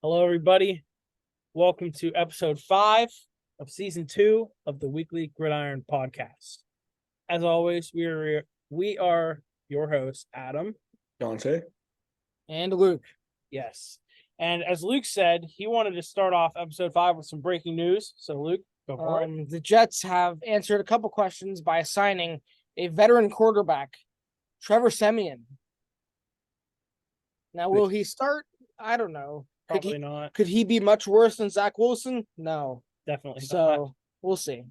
Hello, everybody. Welcome to episode 5 of season 2 of the weekly Gridiron podcast. As always, we are your hosts, Adam, Dante, and Luke. Yes. And as Luke said, he wanted to start off episode 5 with some breaking news. So, Luke, go for it. The Jets have answered a couple questions by assigning a veteran quarterback, Trevor Siemian. Now, will he start? I don't know. Probably not. Could he be much worse than Zach Wilson? No. Definitely not. So, we'll see.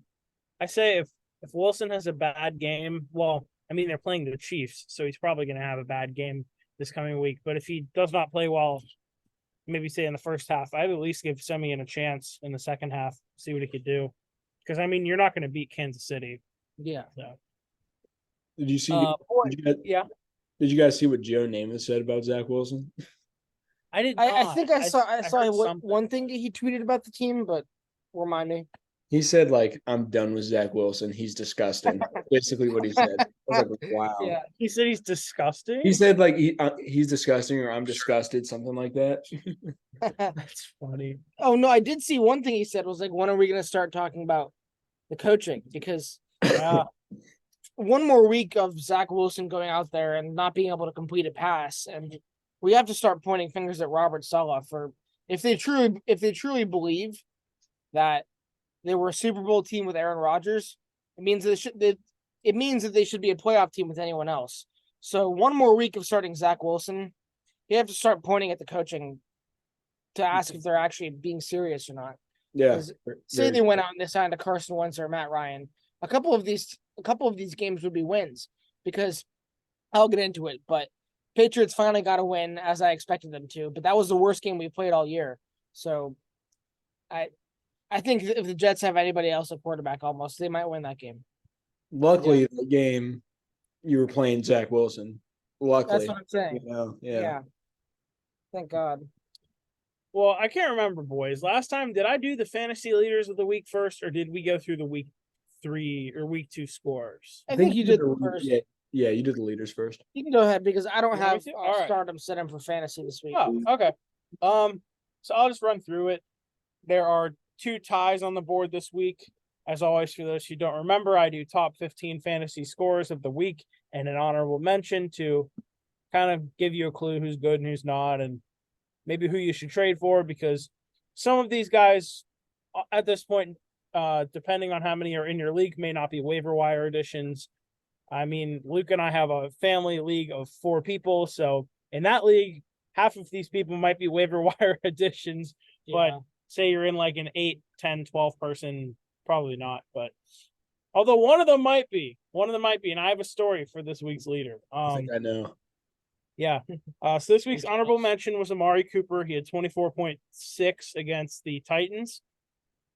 I say if Wilson has a bad game, well, I mean, they're playing the Chiefs, so he's probably going to have a bad game this coming week. But if he does not play well, maybe say in the first half, I'd at least give Siemian a chance in the second half, see what he could do. Because, I mean, you're not going to beat Kansas City. Yeah. So. did you see? Did you guys see what Joe Namath said about Zach Wilson? I did. I think I saw one thing that he tweeted about the team, but remind me. He said, "I'm done with Zach Wilson. He's disgusting." Basically, what he said. I was like, "Wow." Yeah, he said he's disgusting. He said he's disgusting, or I'm disgusted, something like that. That's funny. Oh no, I did see one thing he said was when are we going to start talking about the coaching? Because one more week of Zach Wilson going out there and not being able to complete a pass, and we have to start pointing fingers at Robert Saleh for if they truly believe that they were a Super Bowl team with Aaron Rodgers, it means that they should be a playoff team with anyone else. So one more week of starting Zach Wilson, you have to start pointing at the coaching to ask if they're actually being serious or not. Yeah. Say they went out and they signed a Carson Wentz or Matt Ryan. A couple of these games would be wins because I'll get into it, but Patriots finally got a win as I expected them to, but that was the worst game we played all year. So I think if the Jets have anybody else at quarterback almost, they might win that game. Luckily, in the game, you were playing Zach Wilson. Luckily. That's what I'm saying. Yeah. Thank God. Well, I can't remember, boys. Last time, did I do the fantasy leaders of the week first, or did we go through the week 3 or week 2 scores? I think you did the first. Yeah, you did the leaders first. You can go ahead because I don't have right. Stardom set in for fantasy this week. Oh, okay. So I'll just run through it. There are 2 ties on the board this week. As always, for those who don't remember, I do top 15 fantasy scores of the week and an honorable mention to kind of give you a clue who's good and who's not, and maybe who you should trade for, because some of these guys at this point, depending on how many are in your league, may not be waiver wire additions. I mean, Luke and I have a family league of 4 people, so in that league, half of these people might be waiver wire additions, but say you're in an 8, 10, 12 person, probably not. But although one of them might be, and I have a story for this week's leader. I think I know. Yeah. So this week's honorable mention was Amari Cooper. He had 24.6 against the Titans.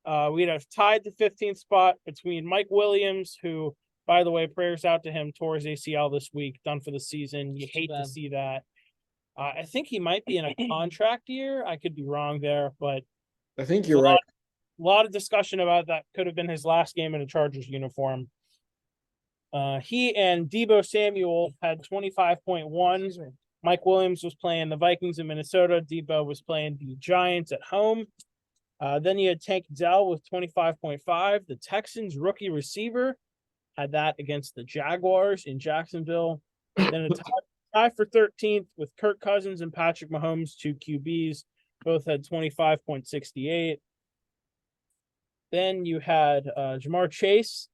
We'd have tied the 15th spot between Mike Williams, who, by the way, prayers out to him, tore his ACL this week, done for the season. You hate to see that. I think he might be in a contract year. I could be wrong there, but I think you're right. A lot of discussion about that. Could have been his last game in a Chargers uniform. He and Deebo Samuel had 25.1. Mike Williams was playing the Vikings in Minnesota. Deebo was playing the Giants at home. Then you had Tank Dell with 25.5. The Texans rookie receiver had that against the Jaguars in Jacksonville. Then a tie for 13th with Kirk Cousins and Patrick Mahomes, 2 QBs. Both had 25.68. Then you had Jamar Chase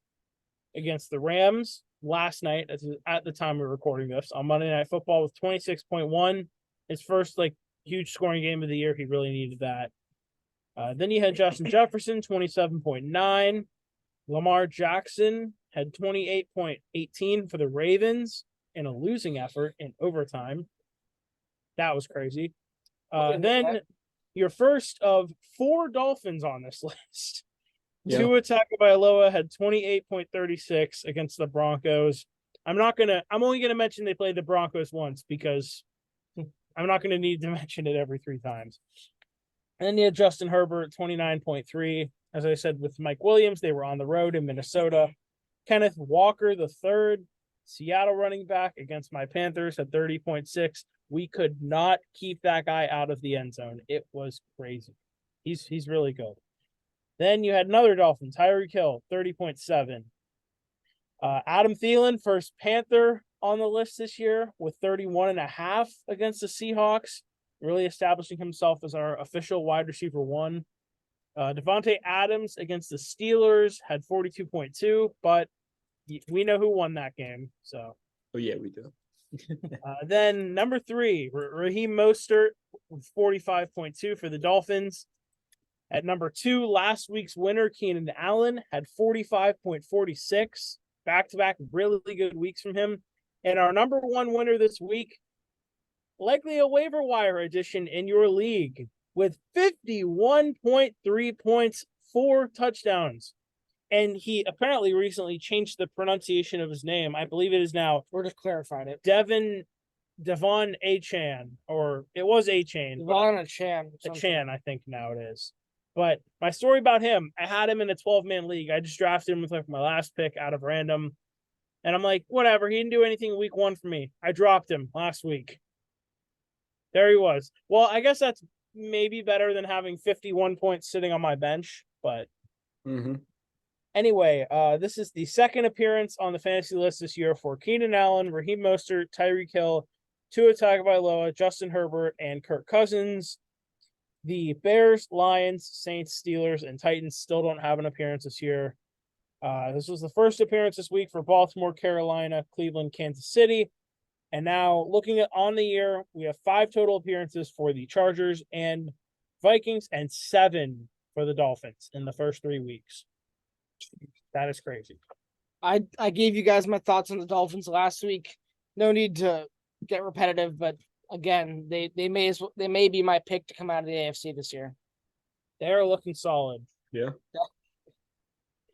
against the Rams last night, at the time we're recording this, on Monday Night Football with 26.1. His first huge scoring game of the year. He really needed that. Then you had Justin Jefferson, 27.9. Lamar Jackson had 28.18 for the Ravens in a losing effort in overtime. That was crazy. Then your first of 4 Dolphins on this list. Yeah. Tua Tagovailoa had 28.36 against the Broncos. I'm only gonna mention they played the Broncos once because I'm not gonna need to mention it every 3 times. And then you had Justin Herbert, 29.3. As I said, with Mike Williams, they were on the road in Minnesota. Kenneth Walker, the third, Seattle running back against my Panthers, had 30.6. We could not keep that guy out of the end zone. It was crazy. He's really good. Then you had another Dolphin, Tyreek Hill, 30.7. Adam Thielen, first Panther on the list this year with 31.5 against the Seahawks, really establishing himself as our official wide receiver one. Devontae Adams against the Steelers had 42.2, but we know who won that game. So, Oh yeah, we do. then number 3, Raheem Mostert, 45.2 for the Dolphins. At number 2, last week's winner, Keenan Allen, had 45.46. Back-to-back really good weeks from him. And our number 1 winner this week, likely a waiver wire addition in your league, with 51.3 points, 4 touchdowns. And he apparently recently changed the pronunciation of his name. I believe it is now We're just clarifying it. Devon Achan, or it was Achan. Devon Achan. Achan, I think now it is. But my story about him, I had him in a 12-man league. I just drafted him with like my last pick out of random. And I'm like, whatever. He didn't do anything week 1 for me. I dropped him last week. There he was. Well, I guess that's maybe better than having 51 points sitting on my bench. But anyway, this is the second appearance on the fantasy list this year for Keenan Allen, Raheem Mostert, Tyreek Hill, Tua Tagovailoa, Justin Herbert, and Kirk Cousins. The Bears, Lions, Saints, Steelers, and Titans still don't have an appearance this year. This was the first appearance this week for Baltimore, Carolina, Cleveland, Kansas City. And now looking at on the year, we have 5 total appearances for the Chargers and Vikings and 7 for the Dolphins in the first 3 weeks. That is crazy. I gave you guys my thoughts on the Dolphins last week. No need to get repetitive, but again, they may be my pick to come out of the AFC this year. They're looking solid. Yeah.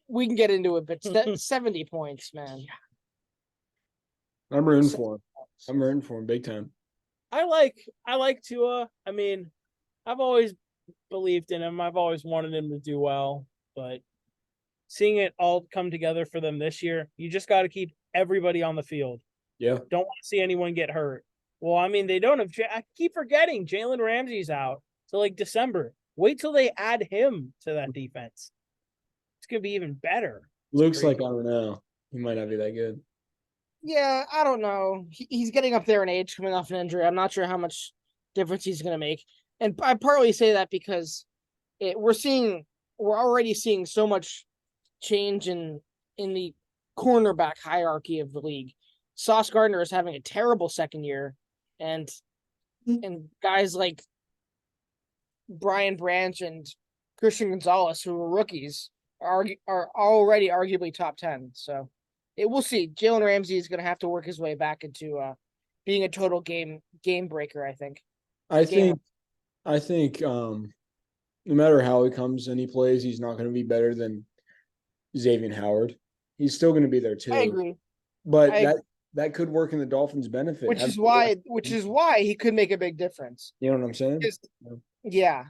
We can get into it, but 70 points, man. I'm rooting for him. I'm rooting for him big time. I like Tua. I mean, I've always believed in him. I've always wanted him to do well, but seeing it all come together for them this year, you just got to keep everybody on the field. Yeah. Don't want to see anyone get hurt. Well, I mean, they don't have. I keep forgetting Jalen Ramsey's out till like December. Wait till they add him to that defense. It's gonna be even better. Looks like, I don't know. He might not be that good. Yeah, I don't know. He's getting up there in age, coming off an injury. I'm not sure how much difference he's going to make. And I partly say that because we're already seeing so much change in the cornerback hierarchy of the league. Sauce Gardner is having a terrible second year, and guys like Brian Branch and Christian Gonzalez, who are rookies, are already arguably top 10. So we'll see. Jalen Ramsey is going to have to work his way back into being a total game breaker, I think. I think no matter how he comes and he plays, he's not going to be better than Xavier Howard. He's still going to be there too. I agree. But that could work in the Dolphins' benefit. Which is why he could make a big difference. You know what I'm saying? Yeah.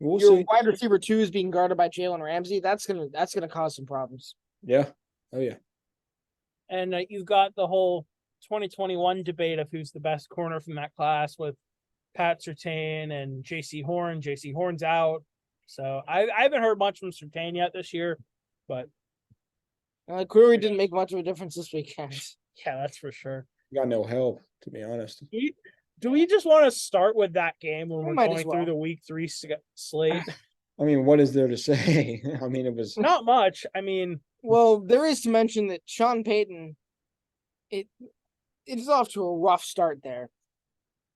We'll Your see. wide receiver 2 is being guarded by Jalen Ramsey. That's gonna cause some problems. Yeah. Oh yeah. And you've got the whole 2021 debate of who's the best corner from that class with Pat Surtain and J.C. Horn. J.C. Horn's out, so I haven't heard much from Surtain yet this year, but Clearly didn't make much of a difference this weekend. Yeah, that's for sure. Got no help, to be honest. Do we just want to start with that game when we're going well. through the week 3 slate? I mean, what is there to say? I mean, it was Not much. I mean, Well, there is to mention that Sean Payton, it's off to a rough start there.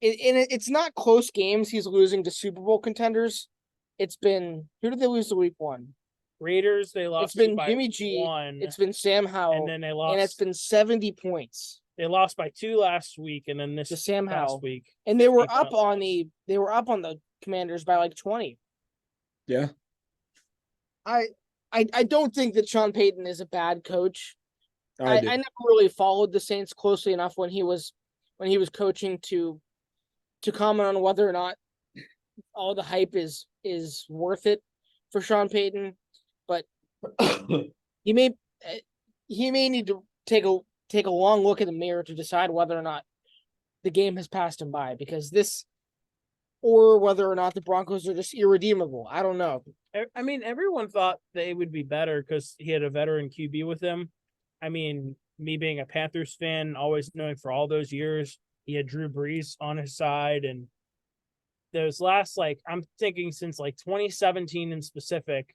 It's not close games. He's losing to Super Bowl contenders. It's been, who did they lose to week 1? Raiders, they lost. It's been by Jimmy G. 1. It's been Sam Howell. And then they lost. And it's been 70 points. They lost by 2 last week, and then this To Sam past Howell. week. And they were 8 up points. on the Commanders by like 20. yeah. I don't think that Sean Payton is a bad coach. I I never really followed the Saints closely enough when he was coaching to comment on whether or not all the hype is worth it for Sean Payton, but he may need to take a long look in the mirror to decide whether or not the game has passed him by because this, or whether or not the Broncos are just irredeemable. I don't know. I mean, everyone thought they would be better because he had a veteran QB with him. I mean, me being a Panthers fan, always knowing for all those years, he had Drew Brees on his side. And those last, I'm thinking since 2017 in specific,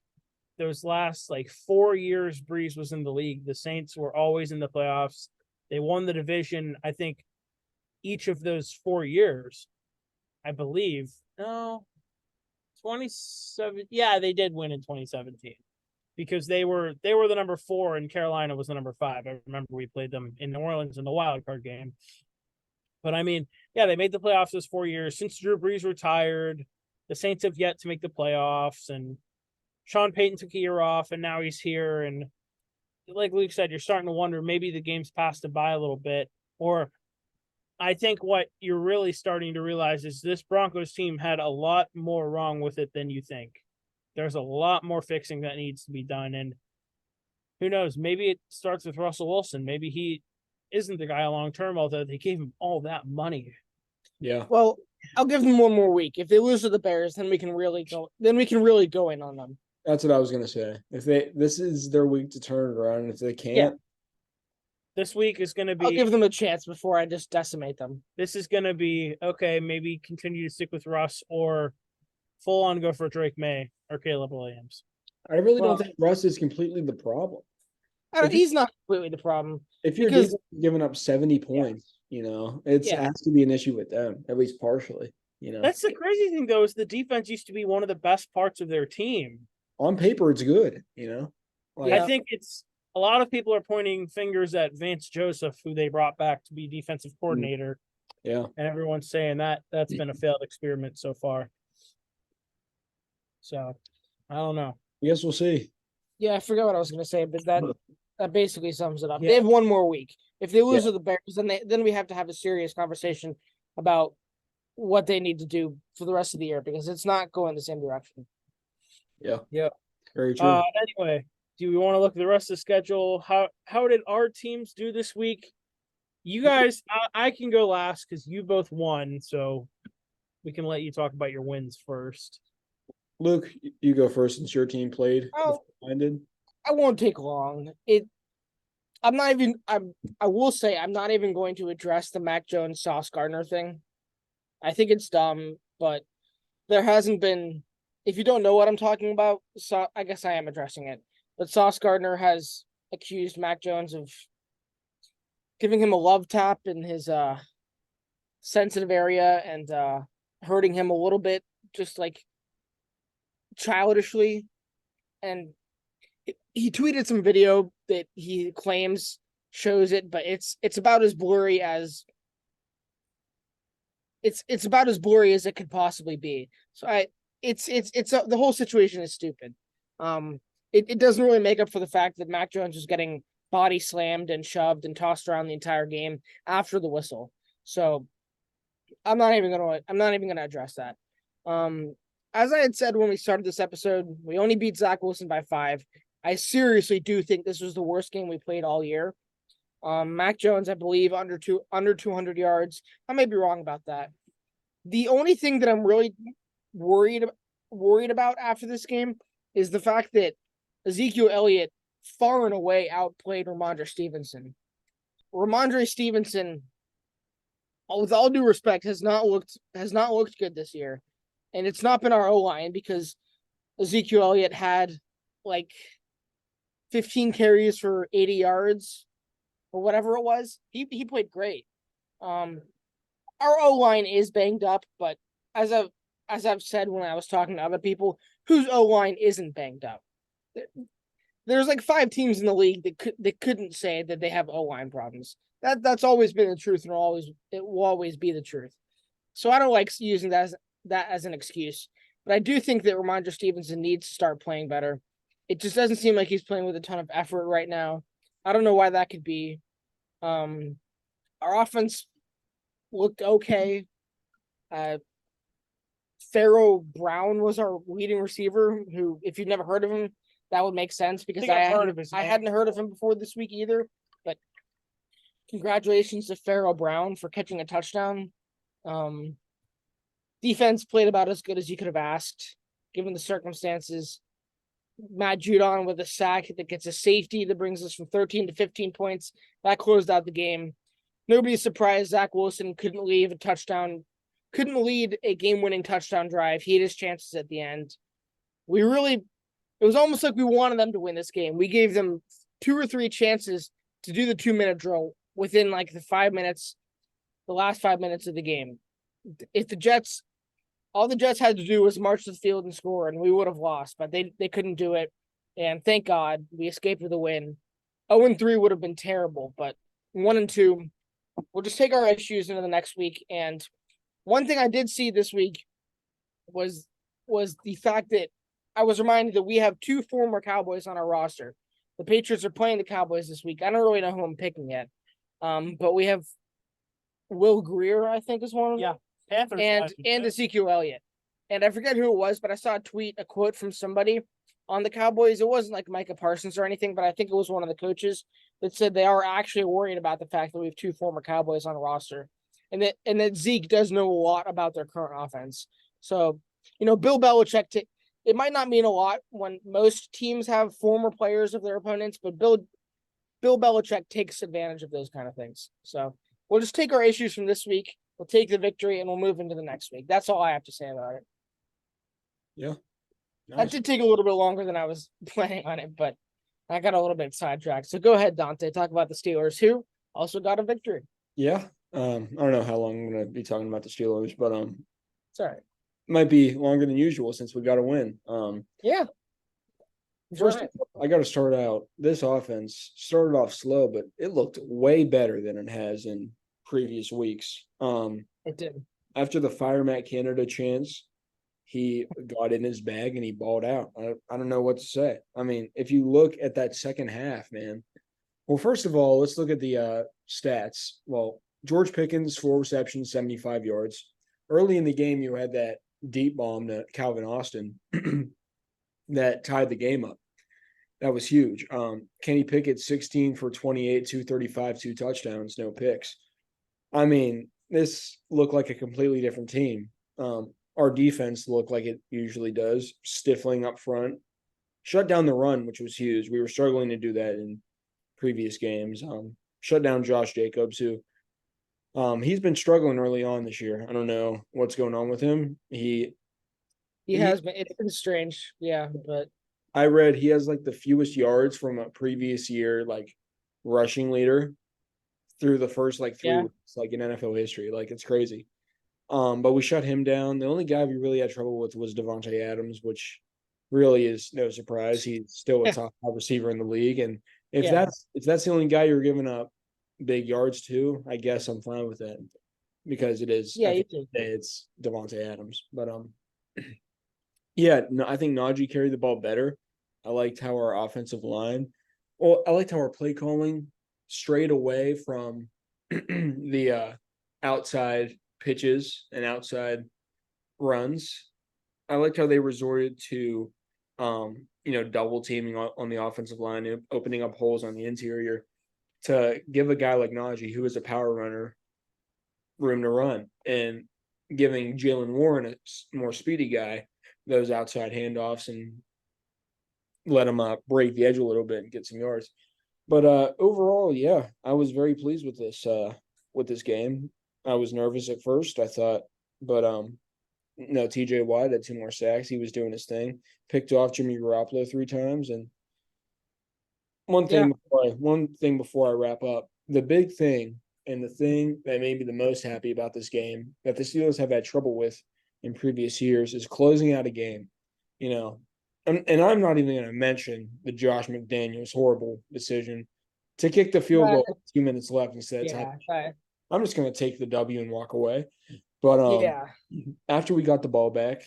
those last 4 years Brees was in the league, the Saints were always in the playoffs. They won the division, I think, each of those 4 years, I believe. No, 27. Yeah, they did win in 2017 because they were the number 4 and Carolina was the number 5. I remember we played them in New Orleans in the wild card game. But I mean, yeah, they made the playoffs those 4 years. Since Drew Brees retired, the Saints have yet to make the playoffs, and Sean Payton took a year off, and now he's here. And like Luke said, you're starting to wonder maybe the game's passed it by a little bit. Or I think what you're really starting to realize is this Broncos team had a lot more wrong with it than you think. There's a lot more fixing that needs to be done. And who knows, maybe it starts with Russell Wilson. Maybe he isn't the guy long term, although they gave him all that money. Yeah. Well, I'll give them one more week. If they lose to the Bears, then we can really go. Then we can really go in on them. That's what I was gonna say. If this is their week to turn it around, if they can't, Yeah. This week is going to be. I'll give them a chance before I just decimate them. This is going to be okay. Maybe continue to stick with Russ or full on go for Drake May or Caleb Williams. I really Well- don't think Russ is completely the problem. He's not completely the problem. If you're Because- giving up 70 points, it Yeah. has to be an issue with them, at least partially. That's the crazy thing, though, is the defense used to be one of the best parts of their team. On paper, it's good. Like, Yeah. I think it's a lot of people are pointing fingers at Vance Joseph, who they brought back to be defensive coordinator, yeah. and everyone's saying that's been a failed experiment so far. So, I don't know. I guess we'll see. Yeah, I forgot what I was going to say, but that basically sums it up. Yeah. They have one more week. If they lose Yeah. to the Bears, then we have to have a serious conversation about what they need to do for the rest of the year because it's not going the same direction. Yeah. Yeah. Very true. Anyway, do we want to look at the rest of the schedule? How did our teams do this week? You guys, I can go last because you both won, so we can let you talk about your wins first. Luke, you go first since your team played. Oh. before mine did. I won't take long. I will say I'm not even going to address the Mac Jones Sauce Gardner thing. I think it's dumb, but there hasn't been. If you don't know what I'm talking about, I guess I am addressing it. But Sauce Gardner has accused Mac Jones of giving him a love tap in his sensitive area and hurting him a little bit, just childishly. And he tweeted some video that he claims shows it, but it's about as blurry as it's about as blurry as it could possibly be. So the whole situation is stupid. It doesn't really make up for the fact that Mac Jones was getting body slammed and shoved and tossed around the entire game after the whistle. So I'm not even gonna address that. As I had said when we started this episode, we only beat Zach Wilson by 5. I seriously do think this was the worst game we played all year. Mac Jones, I believe, under 200 yards. I may be wrong about that. The only thing that I'm really worried about after this game is the fact that Ezekiel Elliott far and away outplayed Ramondre Stevenson. Ramondre Stevenson, with all due respect, has not looked good this year. And it's not been our O-line because Ezekiel Elliott had 15 carries for 80 yards or whatever it was. He played great. Our O-line is banged up, but as I've said when I was talking to other people, whose O-line isn't banged up? There's 5 teams in the league that couldn't say that they have O-line problems. That's always been the truth, and it will always be the truth. So I don't like using that as an excuse. But I do think that Ramondre Stevenson needs to start playing better. It just doesn't seem like he's playing with a ton of effort right now. I don't know why that could be. Our offense looked okay. Pharaoh Brown was our leading receiver, who, if you've never heard of him, that would make sense because I think I've heard of his I name. hadn't heard of him before this week either. But Congratulations to Farrell Brown for catching a touchdown. Defense played about as good as you could have asked, given the circumstances. Matt Judon with a sack that gets a safety that brings us from 13 to 15 points. That closed out the game. Nobody's surprised Zach Wilson couldn't lead a game-winning touchdown drive. He had his chances at the end. It was almost like we wanted them to win this game. We gave them 2 or 3 chances to do the 2-minute drill within like the last 5 minutes of the game. If all the Jets had to do was march to the field and score, and we would have lost, but they couldn't do it. And thank God we escaped with a win. 0-3 would have been terrible, but 1-2, we'll just take our issues into the next week. And one thing I did see this week was the fact that I was reminded that we have 2 former Cowboys on our roster. The Patriots are playing the Cowboys this week. I don't really know who I'm picking yet. But we have Will Greer, I think, is one of them. Yeah. Panthers And Ezekiel Elliott. And I forget who it was, but I saw a quote from somebody on the Cowboys. It wasn't like Micah Parsons or anything, but I think it was one of the coaches that said they are actually worried about the fact that we have 2 former Cowboys on the roster. And that Zeke does know a lot about their current offense. So, Bill Belichick, it might not mean a lot when most teams have former players of their opponents, but Bill Belichick takes advantage of those kind of things. So we'll just take our issues from this week. We'll take the victory and we'll move into the next week. That's all I have to say about it. Yeah. Nice. That did take a little bit longer than I was planning on it, but I got a little bit sidetracked. So go ahead, Dante. Talk about the Steelers, who also got a victory. Yeah. I don't know how long I'm going to be talking about the Steelers, but it's all right. Might be longer than usual since we got a win. Yeah. First, I got to start out. This offense started off slow, but it looked way better than it has in previous weeks. It did. After the fire Matt Canada chance, he got in his bag and he balled out. I don't know what to say. I mean, if you look at that second half, man. Well, first of all, let's look at the stats. Well, George Pickens, 4 receptions, 75 yards. Early in the game, you had that deep bomb to Calvin Austin that tied the game up. That was huge. Kenny Pickett, 16 for 28, 235, 2 touchdowns, no picks. I mean, this looked like a completely different team. Our defense looked like it usually does, stifling up front. Shut down the run, which was huge. We were struggling to do that in previous games. Shut down Josh Jacobs, who he's been struggling early on this year. I don't know what's going on with him. He has been. It's been strange. Yeah, but I read he has like the fewest yards from a previous year, like rushing leader through the first like 3 weeks, like in NFL history. Like it's crazy. But we shut him down. The only guy we really had trouble with was Devontae Adams, which really is no surprise. He's still a top 5 receiver in the league. And if that's the only guy you're giving up big yards to, I guess I'm fine with that. Because it is it's Devontae Adams. But I think Najee carried the ball better. I liked how our offensive line I liked how our play calling strayed away from the outside pitches and outside runs. I liked how they resorted to double teaming on the offensive line, opening up holes on the interior to give a guy like Najee, who is a power runner, room to run, and giving Jalen Warren, a more speedy guy, those outside handoffs and let him break the edge a little bit and get some yards. But overall, yeah, I was very pleased with this game. I was nervous at first, I thought, but TJ Watt had 2 more sacks. He was doing his thing. Picked off Jimmy Garoppolo 3 times. And one thing before I wrap up, the big thing and the thing that made me the most happy about this game that the Steelers have had trouble with in previous years is closing out a game. And I'm not even going to mention the Josh McDaniels horrible decision to kick the field goal with 2 minutes left instead of time. I'm just going to take the W and walk away. But after we got the ball back,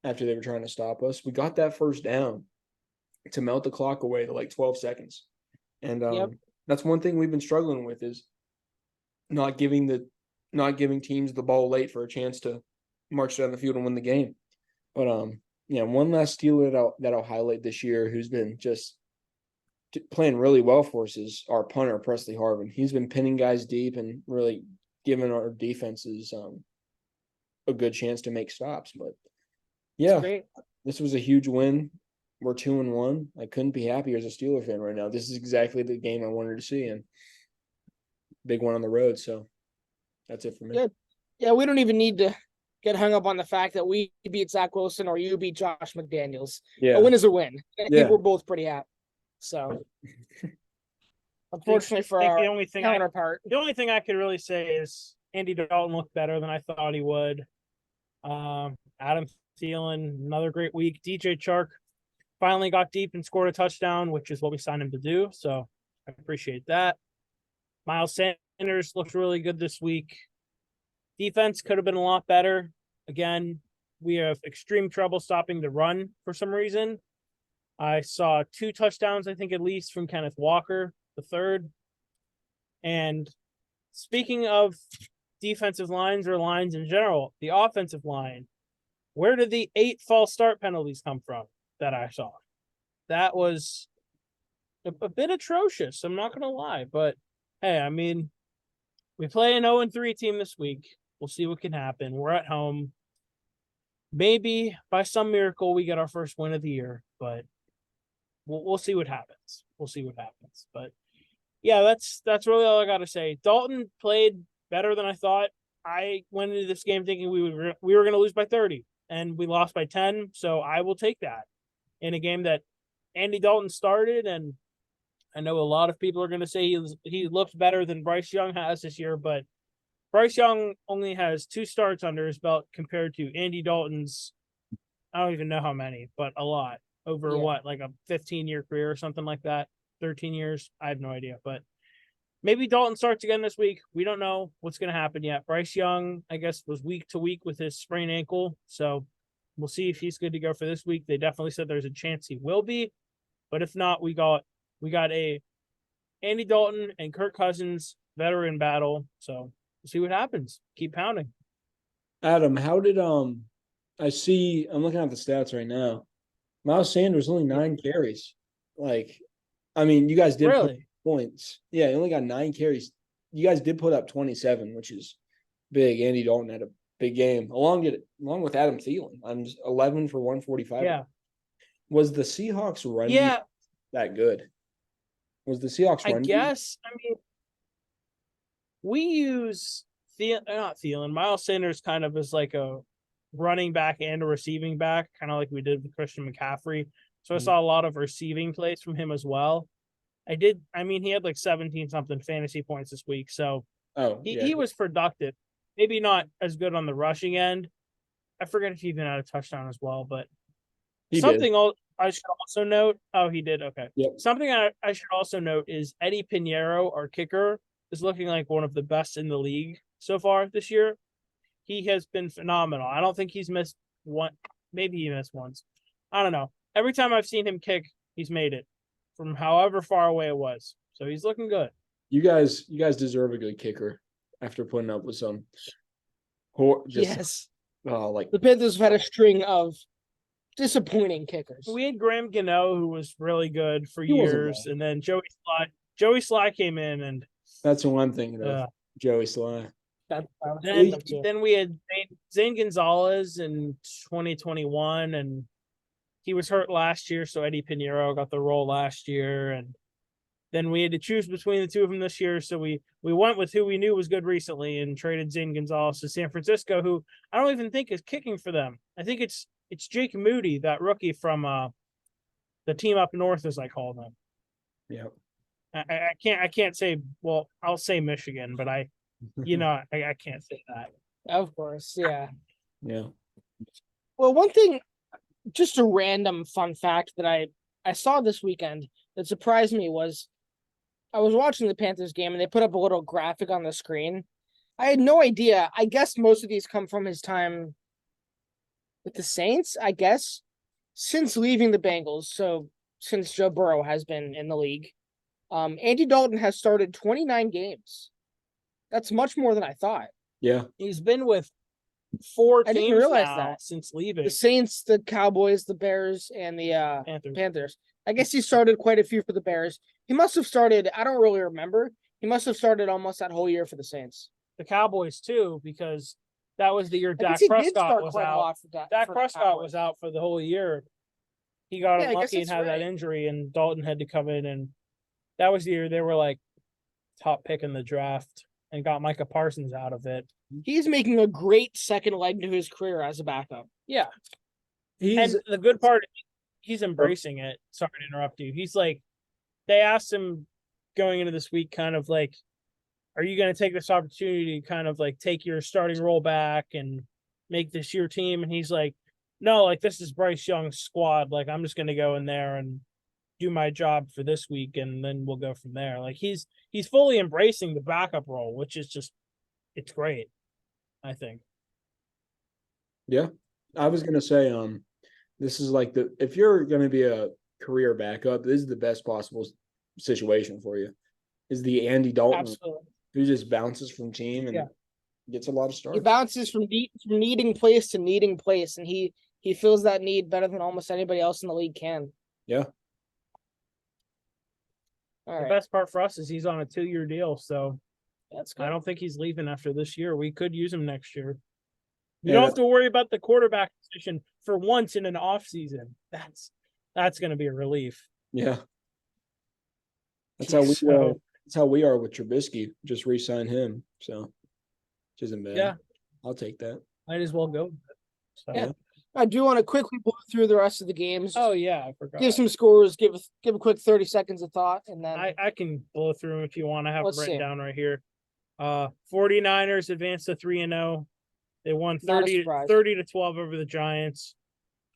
after they were trying to stop us, we got that first down to melt the clock away to like 12 seconds. And that's one thing we've been struggling with is not giving teams the ball late for a chance to march down the field and win the game. But one last Steeler that I'll highlight this year who's been just playing really well for us is our punter, Presley Harvin. He's been pinning guys deep and really giving our defenses a good chance to make stops. But yeah, Great. this was a huge win. We're 2-1. I couldn't be happier as a Steeler fan right now. This is exactly the game I wanted to see, and big one on the road. So that's it for me. Good. Yeah, we don't even need to get hung up on the fact that we beat Zach Wilson or you beat Josh McDaniels. Yeah, A win is a win. I think Yeah. we're both pretty happy. So, unfortunately for I think our the only thing counterpart, I could really say is Andy Dalton looked better than I thought he would. Adam Thielen, another great week. DJ Chark finally got deep and scored a touchdown, which is what we signed him to do. So I appreciate that. Miles Sanders looked really good this week. Defense could have been a lot better. Again, we have extreme trouble stopping the run for some reason. I saw 2 touchdowns, I think at least, from Kenneth Walker, the third. And speaking of defensive lines or lines in general, the offensive line, where did the 8 false start penalties come from that I saw? That was a bit atrocious. I'm not going to lie. But, hey, I mean, we play an 0-3 team this week. We'll see what can happen. We're at home. Maybe by some miracle we get our first win of the year, but we'll see what happens. We'll see what happens. But yeah, that's really all I got to say. Dalton played better than I thought. I went into this game thinking we were going to lose by 30, and we lost by 10. So I will take that in a game that Andy Dalton started, and I know a lot of people are going to say he looked better than Bryce Young has this year, but Bryce Young only has 2 starts under his belt compared to Andy Dalton's, I don't even know how many, but a lot. Over like a 15-year career or something like that. 13 years. I have no idea. But maybe Dalton starts again this week. We don't know what's going to happen yet. Bryce Young, I guess, was week to week with his sprained ankle. So we'll see if he's good to go for this week. They definitely said there's a chance he will be. But if not, we got a Andy Dalton and Kirk Cousins veteran battle. So we'll see what happens. Keep pounding. Adam, how did I'm looking at the stats right now. Miles Sanders only 9 carries. Like, I mean, you guys did put Really? points. Yeah, he only got 9 carries. You guys did put up 27, which is big. Andy Dalton had a big game, along with Adam Thielen. I'm just 11 for 145. Yeah. Was the Seahawks run Yeah. that good? Was the Seahawks I run? guess. I mean, we use not Thielen. Miles Sanders kind of is like a running back and a receiving back, kind of like we did with Christian McCaffrey. So I saw a lot of receiving plays from him as well. He had like 17-something fantasy points this week. So he was productive. Maybe not as good on the rushing end. I forget if he even had a touchdown as well, but I should also note. Oh, he did. Okay. Yep. Something I should also note is Eddie Pinheiro, our kicker, is looking like one of the best in the league so far this year. He has been phenomenal. I don't think he's missed one. Maybe he missed once. I don't know. Every time I've seen him kick, he's made it from however far away it was. So he's looking good. You guys deserve a good kicker after putting up with some. yes. Like the Panthers have had a string of disappointing kickers. We had Graham Gano, who was really good for years, and then Joey Sly came in, and that's the one thing, Joey Sly. Then we had Zane Gonzalez in 2021, and he was hurt last year, so Eddie Pinheiro got the role last year, and then we had to choose between the two of them this year, so we went with who we knew was good recently and traded Zane Gonzalez to San Francisco, who I don't even think is kicking for them. I think it's Jake Moody, that rookie from the team up north, as I call them. Yeah. I can't say, well, I'll say Michigan, but I can't say that. Of course, yeah. Yeah. Well, one thing, just a random fun fact that I saw this weekend that surprised me was I was watching the Panthers game and they put up a little graphic on the screen. I had no idea. I guess most of these come from his time with the Saints, I guess, since leaving the Bengals. So since Joe Burrow has been in the league, Andy Dalton has started 29 games. That's much more than I thought. Yeah. He's been with 4 I didn't teams realize now that. since leaving. The Saints, the Cowboys, the Bears, and the Panthers. I guess he started quite a few for the Bears. He must have started. I don't really remember. He must have started almost that whole year for the Saints. The Cowboys too, because that was the year I Dak guess he did Prescott start was quite a out. lot for that. Dak for the Prescott Cowboys. was out for the whole year. He got Yeah, I guess unlucky and that's had that right. injury, and Dalton had to come in, and that was the year they were like top pick in the draft and got Micah Parsons out of it. He's making a great second leg to his career as a backup. Yeah, He's and the good part, he's embracing it. Sorry to interrupt you. He's like, they asked him going into this week, kind of like, are you going to take this opportunity to kind of like take your starting role back and make this your team? And he's like, no, like this is Bryce Young's squad. Like I'm just going to go in there and do my job for this week, and then we'll go from there. Like he's fully embracing the backup role, which is just, it's great, I think. Yeah, I was gonna say, this is like if you're gonna be a career backup, this is the best possible situation for you. Is the Andy Dalton Absolutely. who just bounces from team and gets a lot of He starts. bounces from needing place to needing place, and he fills that need better than almost anybody else in the league can. Yeah. All The right. best part for us is he's on a 2-year deal, so That's good. I don't think he's leaving after this year. We could use him next year. You Yeah, don't have to worry about the quarterback position for once in an off season. That's going to be a relief. Yeah. That's how we So- that's how we are with Trubisky. Just re-sign him. So which isn't bad. Yeah. I'll take that. Might as well go. So, Yeah. I do want to quickly blow through the rest of the games. Oh yeah, I forgot. Give some scores. Give a quick 30 seconds of thought, and then I can blow through them if you want. I have Let's them written see. down right here. 49ers advanced to 3-0. They won Not a 30 surprise. 30-12 over the Giants.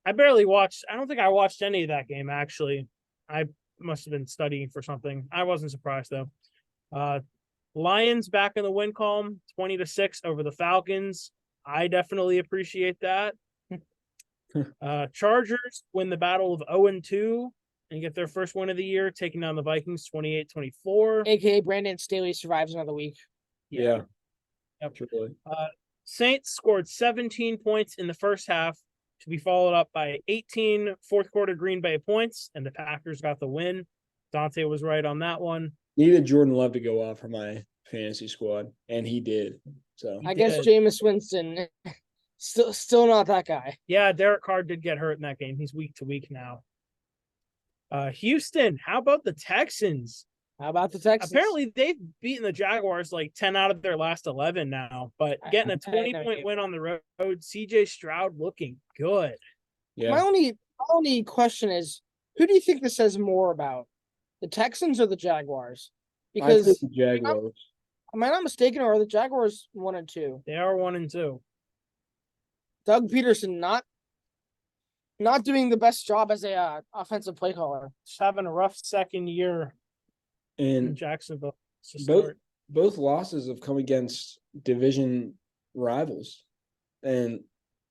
I barely watched. I don't think I watched any of that game actually. I must have been studying for something. I wasn't surprised though. Lions back in the win column, 20-6 over the Falcons. I definitely appreciate that. Chargers win the battle of 0-2 and get their first win of the year, taking down the Vikings 28-24. AKA Brandon Staley survives another week. Yeah. Yep. Truly. Saints scored 17 points in the first half to be followed up by 18 fourth quarter Green Bay points, and the Packers got the win. Dante was right on that one. Needed Jordan Love to go off for my fantasy squad, and he did. So I guess did. Jameis Winston still not that guy. Yeah, Derek Carr did get hurt in that game. He's week to week now. Houston, how about the Texans? How about the Texans? Apparently, they've beaten the Jaguars like 10 out of their last 11 now, but getting a I had no 20-point idea. win on the road, CJ Stroud looking good. yeah. My only question is, who do you think this says more about, the Texans or the Jaguars? I Because think the Jaguars. am I not mistaken, or are the Jaguars 1-2? They are 1-2. Doug Peterson not doing the best job as a offensive play caller. Just having a rough second year in And Jacksonville. to both start. both losses have come against division rivals. And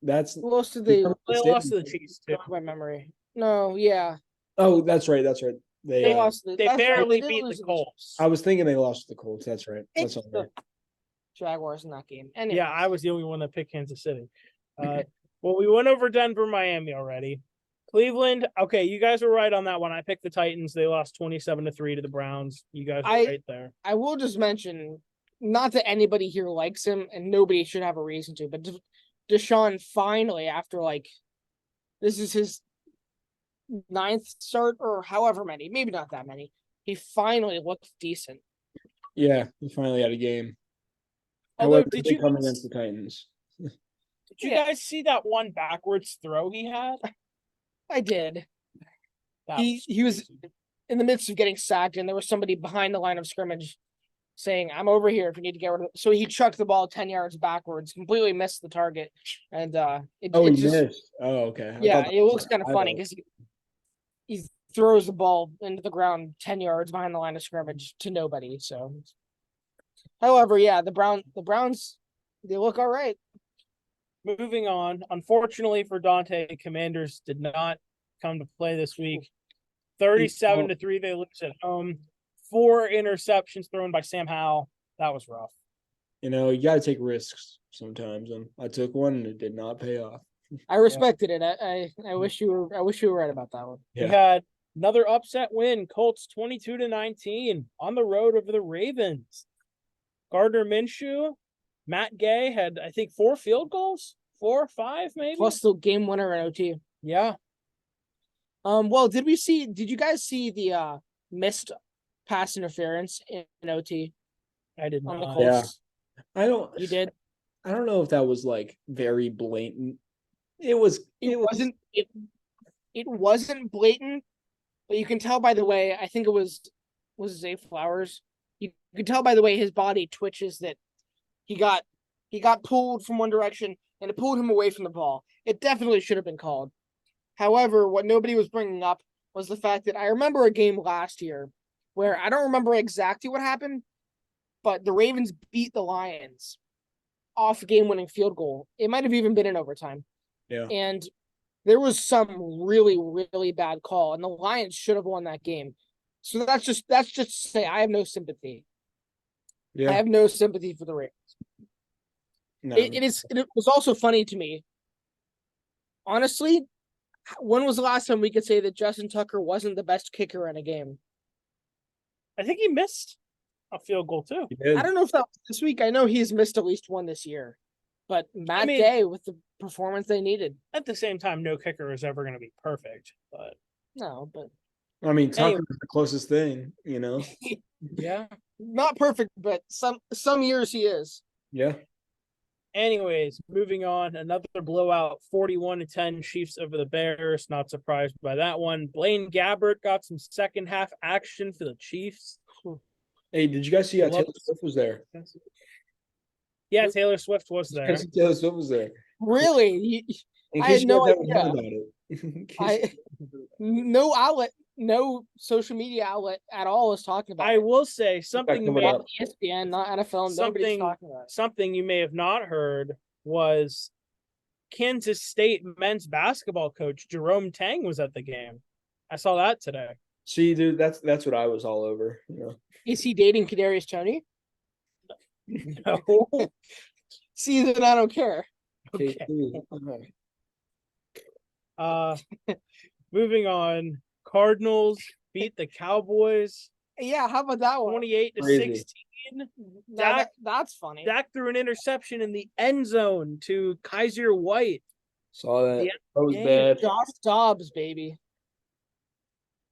that's Who else did they They lost to the Chiefs too. by memory? No, yeah. Oh, that's right. They They They lost. They that's right, barely did beat lose the to Colts. I was thinking they lost to the Colts. That's right. That's It's all the right. Jaguars in that game. Anyway, Yeah, I was the only one that picked Kansas City. Well, we went over Denver, Miami already. Cleveland, okay, you guys were right on that one. I picked the Titans. They lost 27-3 to the Browns. You guys were right there. I will just mention, not that anybody here likes him, and nobody should have a reason to, but Deshaun finally, after this is his 9th start or however many, maybe not that many, he finally looked decent. Yeah, he finally had a game. Although, However, did they you come against the Titans. Did you guys see that one backwards throw he had? I did. That He was in the midst of getting sacked, and there was somebody behind the line of scrimmage saying, "I'm over here if you need to get rid of it." So he chucked the ball 10 yards backwards, completely missed the target, and it Oh, he just missed. Oh, okay. I yeah, thought it looks kind of I funny know. because he throws the ball into the ground 10 yards behind the line of scrimmage to nobody. So, however, yeah, the Browns they look all right. Moving on. Unfortunately for Dante, Commanders did not come to play this week. 37-3, they lose at home. 4 interceptions thrown by Sam Howell. That was rough. You know, you got to take risks sometimes, and I took one, and it did not pay off. I respected it. I wish you were right about that one. We Yeah. had another upset win. Colts 22-19 on the road over the Ravens. Gardner Minshew, Matt Gay had, I think, 4 field goals, 4 or 5 maybe. Plus the game winner in OT. Yeah. Well, did you guys see the missed pass interference in OT I did on the not. Colts? I don't. You did. I don't know if that was like very blatant. It Wasn't it wasn't blatant, but you can tell by the way, I think it was Zay Flowers. You can tell by the way his body twitches that he got pulled from one direction and it pulled him away from the ball. It definitely should have been called. However, what nobody was bringing up was the fact that I remember a game last year where I don't remember exactly what happened, but the Ravens beat the Lions off game-winning field goal. It might have even been in overtime. Yeah. And there was some really, really bad call, and the Lions should have won that game. So that's just to say I have no sympathy. Yeah. I have no sympathy for the Ravens. No. It was also funny to me. Honestly, when was the last time we could say that Justin Tucker wasn't the best kicker in a game? I think he missed a field goal too. He did. I don't know if that was this week. I know he's missed at least one this year. But Matt Gay with the performance they needed. At the same time, no kicker is ever going to be perfect. But no, but I mean, Tucker's the closest thing, you know. Yeah. Not perfect, but some years he is. Yeah. Anyways, moving on, another blowout, 41-10 Chiefs over the Bears. Not surprised by that one. Blaine Gabbert got some second half action for the Chiefs. Hey, did you guys see how Taylor Swift was there? Yeah, Taylor Swift was there. Taylor Swift was there. Really? I had no idea. No outlet, no social media outlet at all is talking about it. I will say something not ESPN, not NFL. Nobody's talking about it. Something you may have not heard was Kansas State men's basketball coach Jerome Tang was at the game. I saw that today. See, dude, that's what I was all over. You know. Is he dating Kadarius Toney? No. See, then I don't care. Okay. Moving on. Cardinals beat the Cowboys. Yeah, how about that one? 28-16. That's funny. Dak threw an interception in the end zone to Kaiser White. Saw that. That was bad. Josh Dobbs, baby.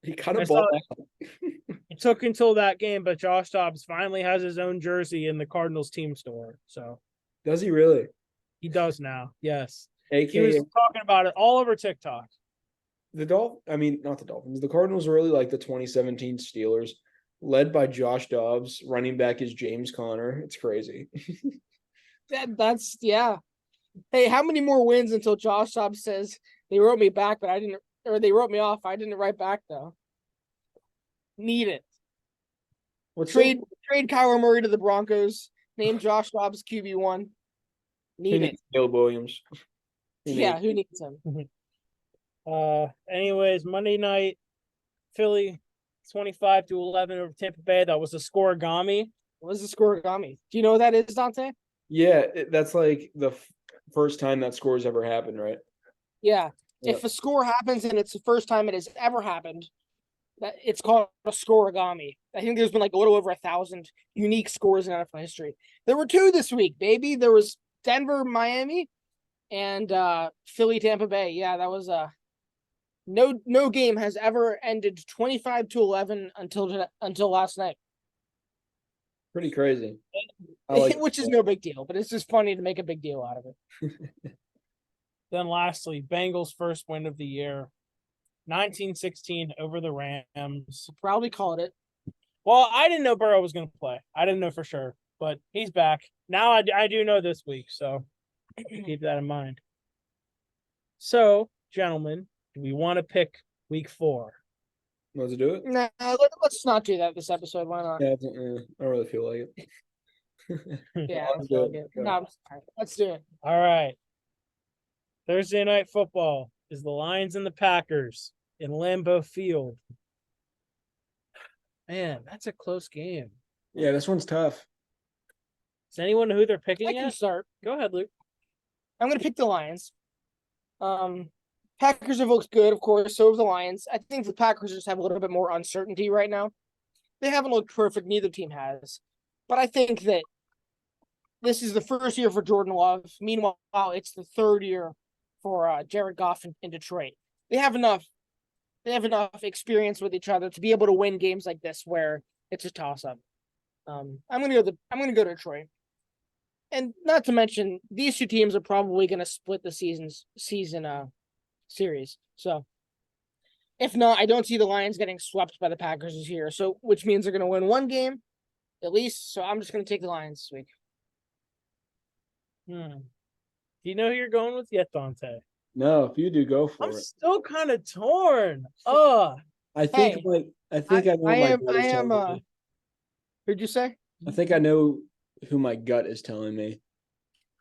He cut a ball out. It took until that game, but Josh Dobbs finally has his own jersey in the Cardinals team store. So does he really? He does now. Yes. AKA, he was talking about it all over TikTok. Not the Dolphins. The Cardinals are really like the 2017 Steelers, led by Josh Dobbs. Running back is James Conner. It's crazy. That's yeah. Hey, how many more wins until Josh Dobbs says they wrote me back, but I didn't, or they wrote me off? I didn't write back though. Need it. Trade Kyler Murray to the Broncos. Name Josh Dobbs QB1. Need it. Caleb Williams. Who needs him? Anyways, Monday night, Philly 25-11 over Tampa Bay. That was a scoregami. What was the scoregami? Do you know what that is, Dante? Yeah, that's like the first time that score has ever happened, right? Yeah. If a score happens and it's the first time it has ever happened, that it's called a scoregami. I think there's been like a little over 1,000 unique scores in NFL history. There were 2 this week, baby. There was Denver, Miami, and Philly, Tampa Bay. Yeah, that was no game has ever ended 25-11 until last night. Pretty crazy. Which is no big deal, but it's just funny to make a big deal out of it. Then lastly, Bengals' first win of the year, 19-16 over the Rams. Probably called it. Well, I didn't know Burrow was going to play. I didn't know for sure, but he's back. Now I do know this week, so keep that in mind. So, gentlemen, do we want to pick week 4? Let's do it. No, let's not do that this episode. Why not? Yeah, I don't really feel like it. Yeah, I feel like it. No, I'm sorry. Let's do it. All right. Thursday night football is the Lions and the Packers in Lambeau Field. Man, that's a close game. Yeah, this one's tough. Does anyone know who they're picking I can yet? start. Go ahead, Luke. I'm going to pick the Lions. Packers have looked good, of course. So have the Lions. I think the Packers just have a little bit more uncertainty right now. They haven't looked perfect. Neither team has. But I think that this is the first year for Jordan Love. Meanwhile, it's the third year for Jared Goff in Detroit. They have enough experience with each other to be able to win games like this where it's a toss-up. I'm gonna go to Detroit. And not to mention, these two teams are probably gonna split the season series. So if not, I don't see the Lions getting swept by the Packers this year. So which means they're gonna win one game at least. So I'm just gonna take the Lions this week. Do you know who you're going with yet, Dante? No, if you do, go for I'm it. still kind of torn. Oh, I think Hey, I think I know my gut is I am telling me. who'd you say? I think I know who my gut is telling me.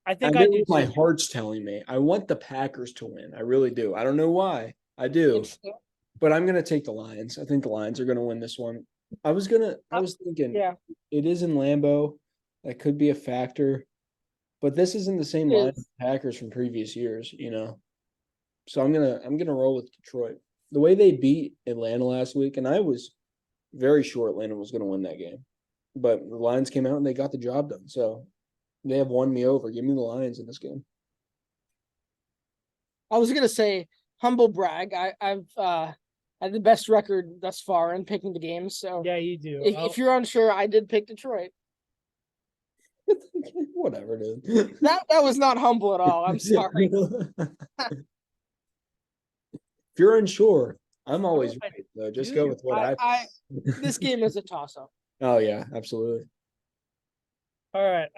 I I think know I who do my too. heart's telling me. I want the Packers to win. I really do. I don't know why. I do. Interesting. But I'm gonna take the Lions. I think the Lions are gonna win this one. I was thinking Yeah. it is in Lambeau. That could be a factor. But this isn't the same It line is. as the Packers from previous years, you know. So I'm gonna roll with Detroit. The way they beat Atlanta last week, and I was very sure Atlanta was gonna win that game. But the Lions came out and they got the job done. So they have won me over. Give me the Lions in this game. I was gonna say humble brag. I've had the best record thus far in picking the games. So Yeah, you do. if you're unsure, I did pick Detroit. Whatever, dude. That was not humble at all. I'm sorry. If you're unsure, I'm always right. So just go with what I. This game is a toss up. Oh yeah, absolutely. All right.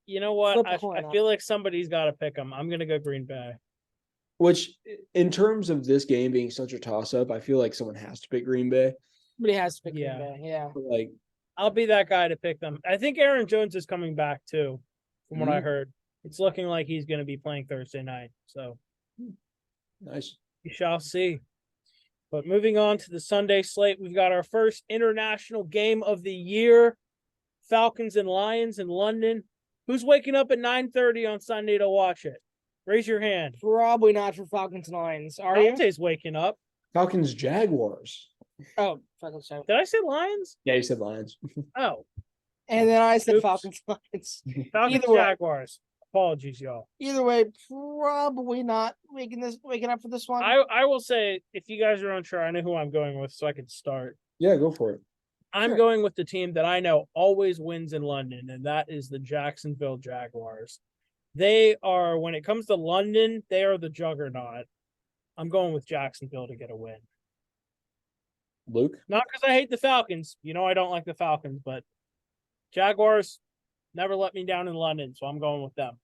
You know what? Flip a I coin. feel like somebody's got to pick them. I'm gonna go Green Bay. Which, in terms of this game being such a toss-up, I feel like someone has to pick Green Bay. Somebody has to pick Yeah. Green Bay. Yeah. But, like, I'll be that guy to pick them. I think Aaron Jones is coming back too, from what I heard. It's looking like he's going to be playing Thursday night. So nice. we shall see. But moving on to the Sunday slate, we've got our first international game of the year. Falcons and Lions in London. Who's waking up at 9:30 on Sunday to watch it? Raise your hand. Probably not for Falcons and Lions. Are you? Dante's waking up. Falcons Jaguars. Oh, Falcons. Sorry. Did I say Lions? Yeah, you said Lions. Oh, And then I said Oops. Falcons Lions. Falcons Either way. Jaguars. Apologies, y'all. Either way, probably not waking up for this one. I will say, if you guys are unsure, I know who I'm going with, so I can start. Yeah, go for it. I'm Sure. going with the team that I know always wins in London, and that is the Jacksonville Jaguars. They are, when it comes to London, they are the juggernaut. I'm going with Jacksonville to get a win. Luke? Not because I hate the Falcons. You know I don't like the Falcons, but Jaguars never let me down in London, so I'm going with them.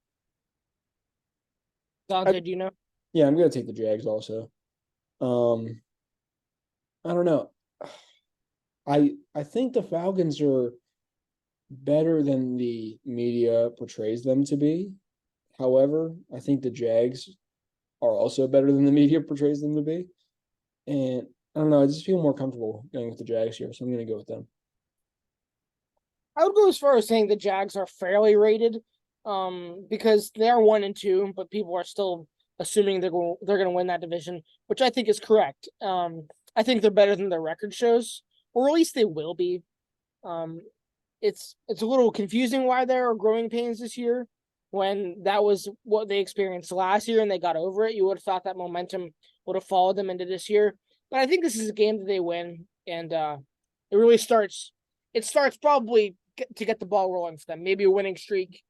Dante, do you know? Yeah, I'm gonna take the Jags also. I don't know. I think the Falcons are better than the media portrays them to be. However, I think the Jags are also better than the media portrays them to be. And I don't know, I just feel more comfortable going with the Jags here, so I'm gonna go with them. I would go as far as saying the Jags are fairly rated, because they are 1-2, but people are still assuming they're going to win that division, which I think is correct. I think they're better than their record shows, or at least they will be. It's a little confusing why there are growing pains this year, when that was what they experienced last year and they got over it. You would have thought that momentum would have followed them into this year, but I think this is a game that they win, and it really starts. It starts probably to get the ball rolling for them. Maybe a winning streak,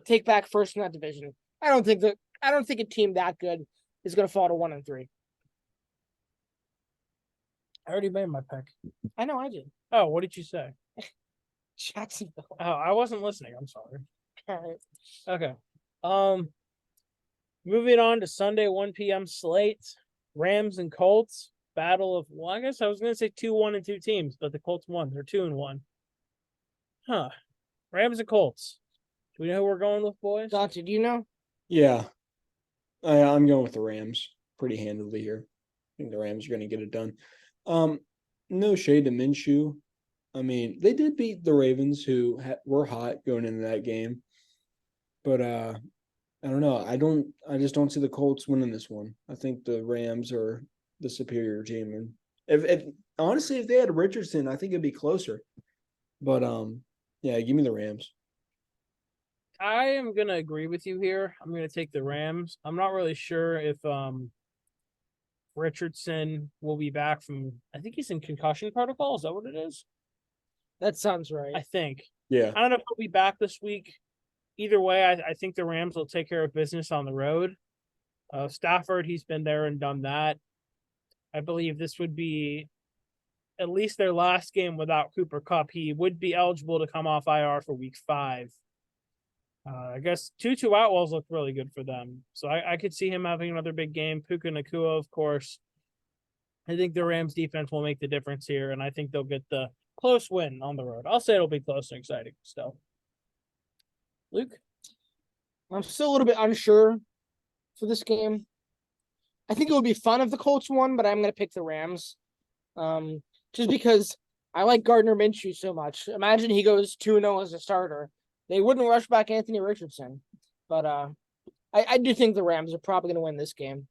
take back first in that division. I don't think a team that good is going to fall to 1-3. I already made my pick. I know I did. Oh, what did you say? Jacksonville. Oh, I wasn't listening. I'm sorry. All right. Okay. Moving on to Sunday 1 p.m. slate. Rams and Colts. Battle of, well, I guess I was gonna say 2-1-2 teams, but the Colts won. They're 2-1. Huh. Rams and Colts. Do we know who we're going with, boys? Dante, do you know? Yeah. I'm going with the Rams pretty handily here. I think the Rams are gonna get it done. No shade to Minshew, I mean, they did beat the Ravens, who were hot going into that game. But I don't know. I just don't see the Colts winning this one. I think the Rams are the superior team. And if honestly, if they had Richardson, I think it'd be closer. But yeah, give me the Rams. I am gonna agree with you here. I'm gonna take the Rams. I'm not really sure if Richardson will be back from. I think he's in concussion protocol. Is that what it is? That sounds right. I think. Yeah. I don't know if he'll be back this week. Either way, I think the Rams will take care of business on the road. Stafford, he's been there and done that. I believe this would be at least their last game without Cooper Kupp. He would be eligible to come off IR for week 5. I guess Tutu Atwell's looked really good for them. So I could see him having another big game. Puka Nakua, of course. I think the Rams defense will make the difference here, and I think they'll get the close win on the road. I'll say it'll be close and exciting still. Luke? I'm still a little bit unsure for this game. I think it would be fun if the Colts won, but I'm going to pick the Rams. Just because I like Gardner Minshew so much. Imagine he goes 2-0 as a starter. They wouldn't rush back Anthony Richardson. But I do think the Rams are probably going to win this game.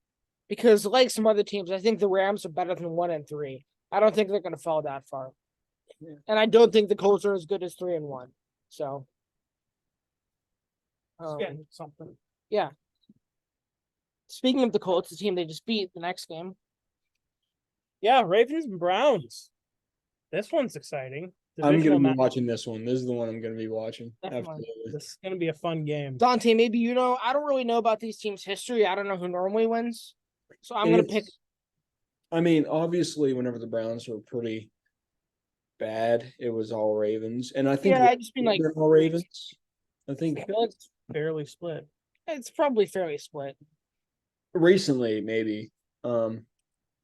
Because like some other teams, I think the Rams are better than 1-3. I don't think they're going to fall that far. Yeah. And I don't think the Colts are as good as 3-1. So something. Yeah. Speaking of the Colts, the team they just beat the next game. Yeah, Ravens and Browns. This one's exciting. I'm going to be watching this one. This is the one I'm going to be watching. Absolutely. This is going to be a fun game. Dante, maybe you know. I don't really know about these teams' history. I don't know who normally wins. So I'm going to pick. I mean, obviously, whenever the Browns were pretty bad, it was all Ravens. And I think I just mean like all Ravens. I think it's fairly split. It's probably fairly split. Recently, maybe.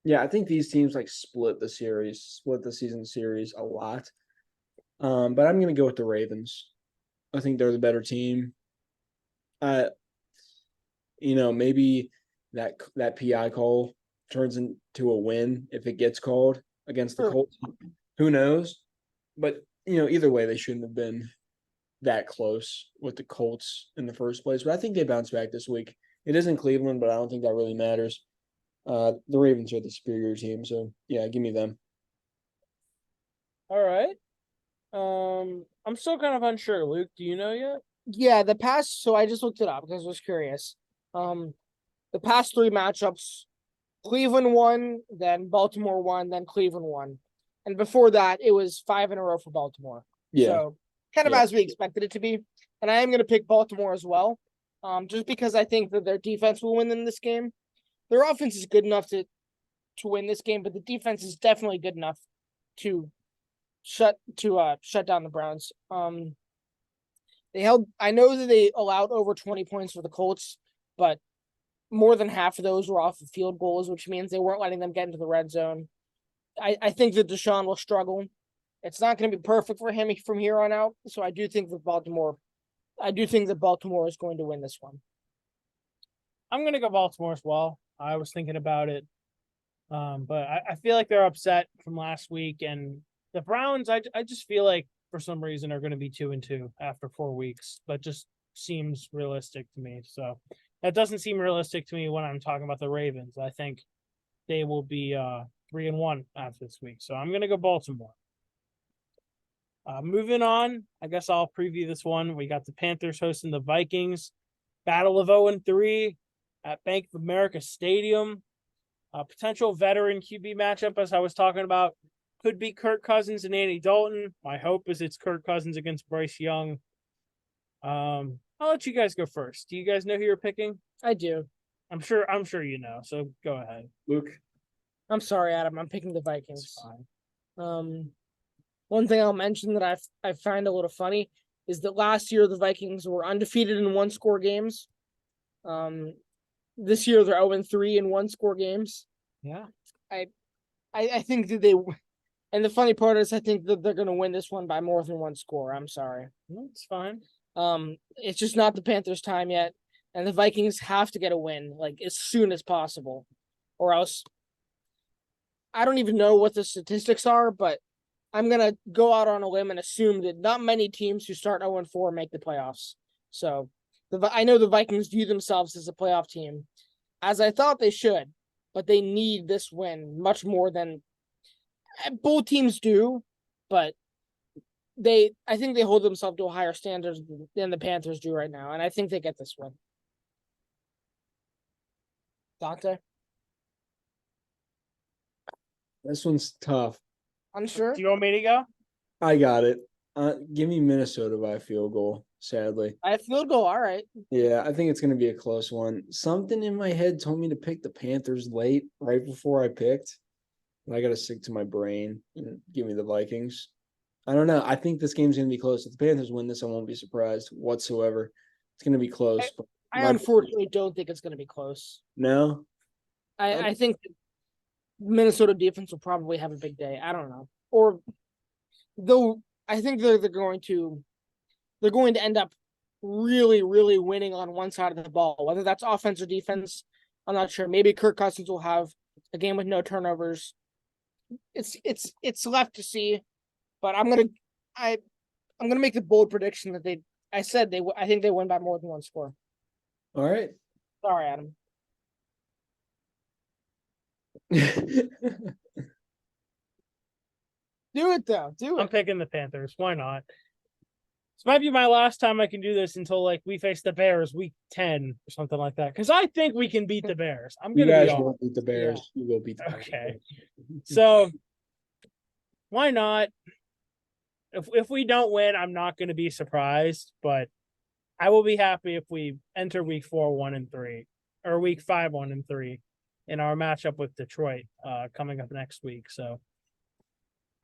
Yeah, I think these teams like split the season series a lot. But I'm gonna go with the Ravens. I think they're the better team. Maybe that PI call turns into a win if it gets called against the Colts. Who knows? But either way, they shouldn't have been that close with the Colts in the first place. But I think they bounce back this week. It is in Cleveland, but I don't think that really matters. The Ravens are the superior team, so yeah, give me them. All right. I'm still kind of unsure. Luke, do you know yet? Yeah, so I just looked it up because I was curious. The past 3 matchups, Cleveland won, then Baltimore won, then Cleveland won. And before that, it was 5 in a row for Baltimore. Yeah. So kind of as we expected it to be. And I am going to pick Baltimore as well. Just because I think that their defense will win in this game. Their offense is good enough to win this game, but the defense is definitely good enough to shut down the Browns. I know that they allowed over 20 points for the Colts, but more than half of those were off of field goals, which means they weren't letting them get into the red zone. I think that Deshaun will struggle. It's not going to be perfect for him from here on out. So I do think that Baltimore is going to win this one. I'm going to go Baltimore as well. I was thinking about it. But I feel like they're upset from last week, and the Browns, I just feel like for some reason are going to be 2-2 after 4 weeks. That just seems realistic to me. So that doesn't seem realistic to me when I'm talking about the Ravens. I think they will be 3-1 after this week. So I'm going to go Baltimore. Moving on, I guess I'll preview this one. We got the Panthers hosting the Vikings. Battle of 0-3 at Bank of America Stadium. A potential veteran QB matchup, as I was talking about, could be Kirk Cousins and Andy Dalton. My hope is it's Kirk Cousins against Bryce Young. I'll let you guys go first. Do you guys know who you're picking? I do. I'm sure you know. So go ahead, Luke. I'm sorry, Adam. I'm picking the Vikings. One thing I'll mention that I find a little funny is that last year the Vikings were undefeated in 1-score games. This year they're 0-3 in 1-score games. Yeah. I think that they, and the funny part is I think that they're going to win this one by more than 1 score. I'm sorry. It's fine. It's just not the Panthers' time yet, and the Vikings have to get a win like as soon as possible, or else I don't even know what the statistics are, but I'm gonna go out on a limb and assume that not many teams who start 0-4 make the playoffs. So I know the Vikings view themselves as a playoff team, as I thought they should, but they need this win much more than both teams do. But I think they hold themselves to a higher standard than the Panthers do right now, and I think they get this win. Dante, This one's tough. unsure. Do you want me to go? I got it. Give me Minnesota by a field goal, sadly. I have field goal. All right. Yeah, I think it's going to be a close one. Something in my head told me to pick the Panthers late, right before I picked. But I got to stick to my brain and give me the Vikings. I don't know. I think this game's going to be close. If the Panthers win this, I won't be surprised whatsoever. It's going to be close. But I unfortunately don't think it's going to be close. No? I think Minnesota defense will probably have a big day. I don't know. Or though I think they're going to end up really, really winning on one side of the ball, whether that's offense or defense. I'm not sure. Maybe Kirk Cousins will have a game with no turnovers. It's left to see, but I'm gonna make the bold prediction that I think they win by more than one score. All right. Sorry, Adam. Do it though. Do I'm it. picking the Panthers. Why not? This might be my last time I can do this until like we face the Bears week 10 or something like that. Because I think we can beat the Bears. I'm You gonna be guys on. won't beat the Bears. You will beat the Bears. Okay. So why not? If we don't win, I'm not gonna be surprised, but I will be happy if we enter week 4 1-3 or week 5 1-3 in our matchup with Detroit coming up next week. So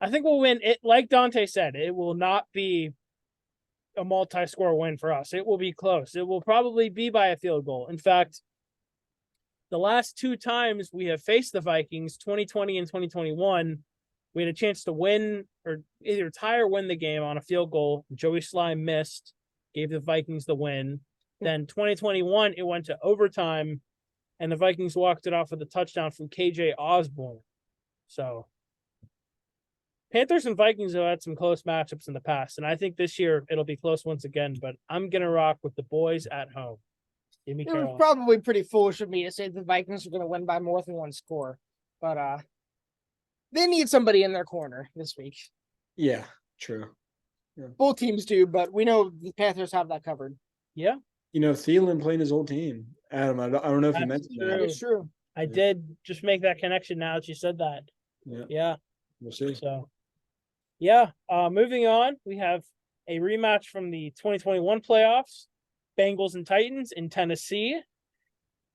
I think we'll win it. Like Dante said, it will not be a multi-score win for us. It will be close. It will probably be by a field goal. In fact, the last 2 times we have faced the Vikings, 2020 and 2021, we had a chance to win or either tie or win the game on a field goal. Joey Slime missed, gave the Vikings the win. Then 2021, it went to overtime, and the Vikings walked it off with a touchdown from KJ Osborne. So Panthers and Vikings have had some close matchups in the past, and I think this year it'll be close once again, but I'm going to rock with the boys at home. Give me It was Carolina. probably pretty foolish of me to say the Vikings are going to win by more than one score, but they need somebody in their corner this week. Yeah, true. Yeah. Both teams do, but we know the Panthers have that covered. Yeah. Thielen playing his old team. Adam, I don't know if you mentioned that. That is true. I did just make that connection now that you said that. Yeah. We'll see. So, yeah. Moving on, we have a rematch from the 2021 playoffs, Bengals and Titans in Tennessee.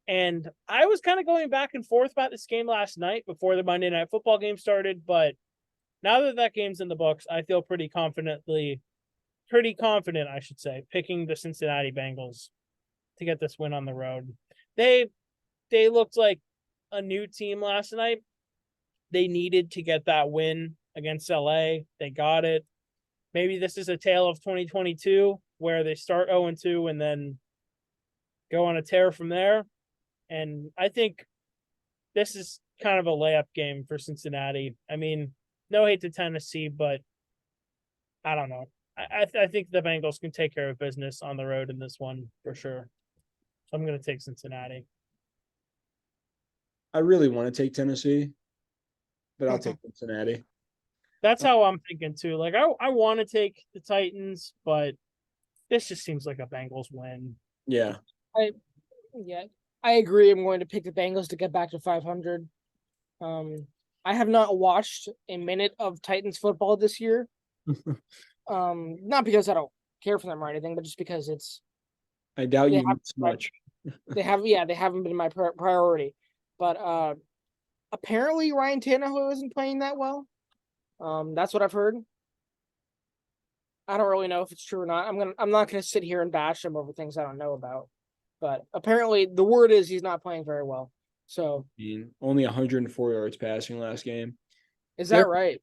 And I was kind of going back and forth about this game last night before the Monday Night Football game started, but now that game's in the books, I feel pretty confident, I should say, picking the Cincinnati Bengals to get this win on the road. They looked like a new team last night. They needed to get that win against LA. They got it. Maybe this is a tale of 2022 where they start 0-2 and then go on a tear from there. And I think this is kind of a layup game for Cincinnati. I mean, no hate to Tennessee, but I don't know. I think the Bengals can take care of business on the road in this one for sure. So I'm going to take Cincinnati. I really want to take Tennessee, but I'll take Cincinnati. That's how I'm thinking too. Like I want to take the Titans, but this just seems like a Bengals win. Yeah. I agree. I'm going to pick the Bengals to get back to 500. I have not watched a minute of Titans football this year. Not because I don't care for them or anything, but just because I doubt you miss much. They haven't been my priority. But apparently Ryan Tannehill isn't playing that well. That's what I've heard. I don't really know if it's true or not. I'm not gonna sit here and bash him over things I don't know about. But apparently the word is he's not playing very well. So only 104 yards passing last game. Is that right?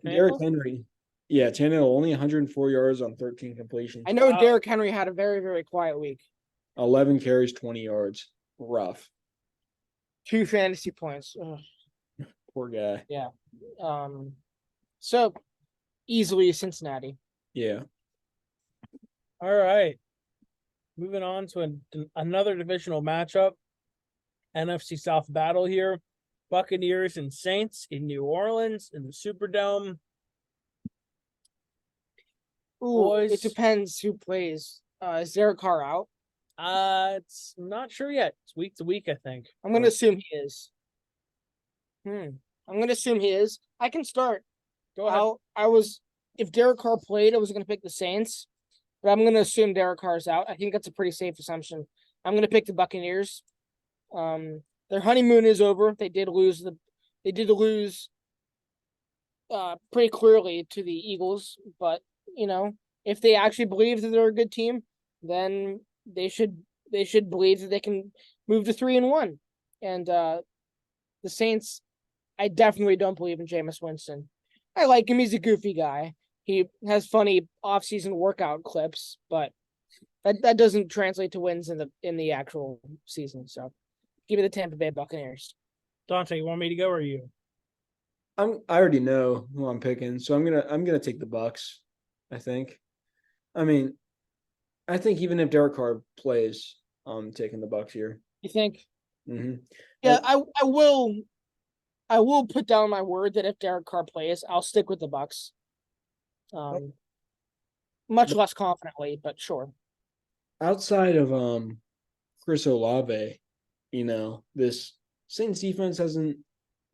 Derrick Henry. Yeah, Tannehill only 104 yards on 13 completions. I know Derrick Henry had a very, very quiet week. 11 carries, 20 yards. Rough. 2 fantasy points. Ugh. Poor guy. Yeah. So easily Cincinnati. Yeah. All right. Moving on to another divisional matchup. NFC South battle here. Buccaneers and Saints in New Orleans in the Superdome. Ooh, it Boys. depends who plays. Is Derek Carr out? It's not sure yet. It's week to week, I think. I'm gonna assume he is. I'm gonna assume he is. I can start. Go ahead. If Derek Carr played, I was gonna pick the Saints, but I'm gonna assume Derek Carr's out. I think that's a pretty safe assumption. I'm gonna pick the Buccaneers. Their honeymoon is over. They did lose pretty clearly to the Eagles, but if they actually believe that they're a good team, then they should believe that they can move to 3-1. And the Saints, I definitely don't believe in Jameis Winston. I like him. He's a goofy guy. He has funny off-season workout clips, but that doesn't translate to wins in the actual season. So give me the Tampa Bay Buccaneers. Dante, you want me to go or you? I already know who I'm picking, so I'm gonna take the Bucks. I think. I mean, I think even if Derek Carr plays, I'm taking the Bucks here. You think? Mm-hmm. Yeah, I will put down my word that if Derek Carr plays, I'll stick with the Bucks. Much less confidently, but sure. Outside of Chris Olave, this Saints defense hasn't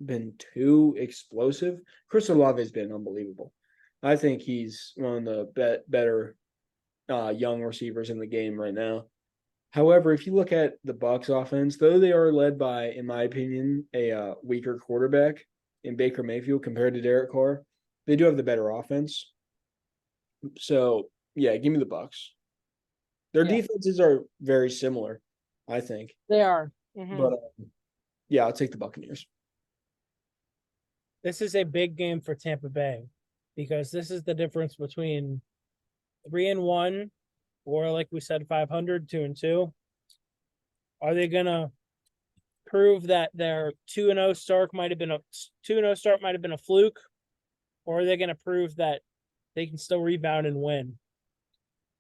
been too explosive. Chris Olave has been unbelievable. I think he's one of the better young receivers in the game right now. However, if you look at the Bucs offense, though they are led by, in my opinion, a weaker quarterback in Baker Mayfield compared to Derek Carr, they do have the better offense. So, yeah, give me the Bucs. Their defenses are very similar, I think. They are. Mm-hmm. But, yeah, I'll take the Buccaneers. This is a big game for Tampa Bay because this is the difference between 3-1 or, like we said, 500, 2-2. Are they gonna prove that their 2-0 start might have been a fluke, or are they gonna prove that they can still rebound and win?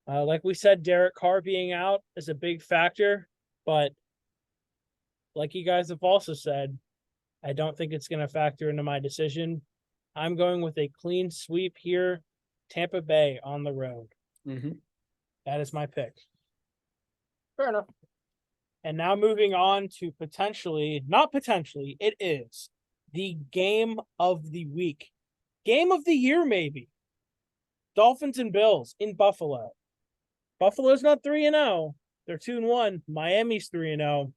Like we said, Derek Carr being out is a big factor, but like you guys have also said, I don't think it's going to factor into my decision. I'm going with a clean sweep here, Tampa Bay on the road. Mm-hmm. That is my pick. Fair enough. And now moving on to it is the game of the week. Game of the year, maybe. Dolphins and Bills in Buffalo. Buffalo's not 3-0. They're 2-1. Miami's 3-0.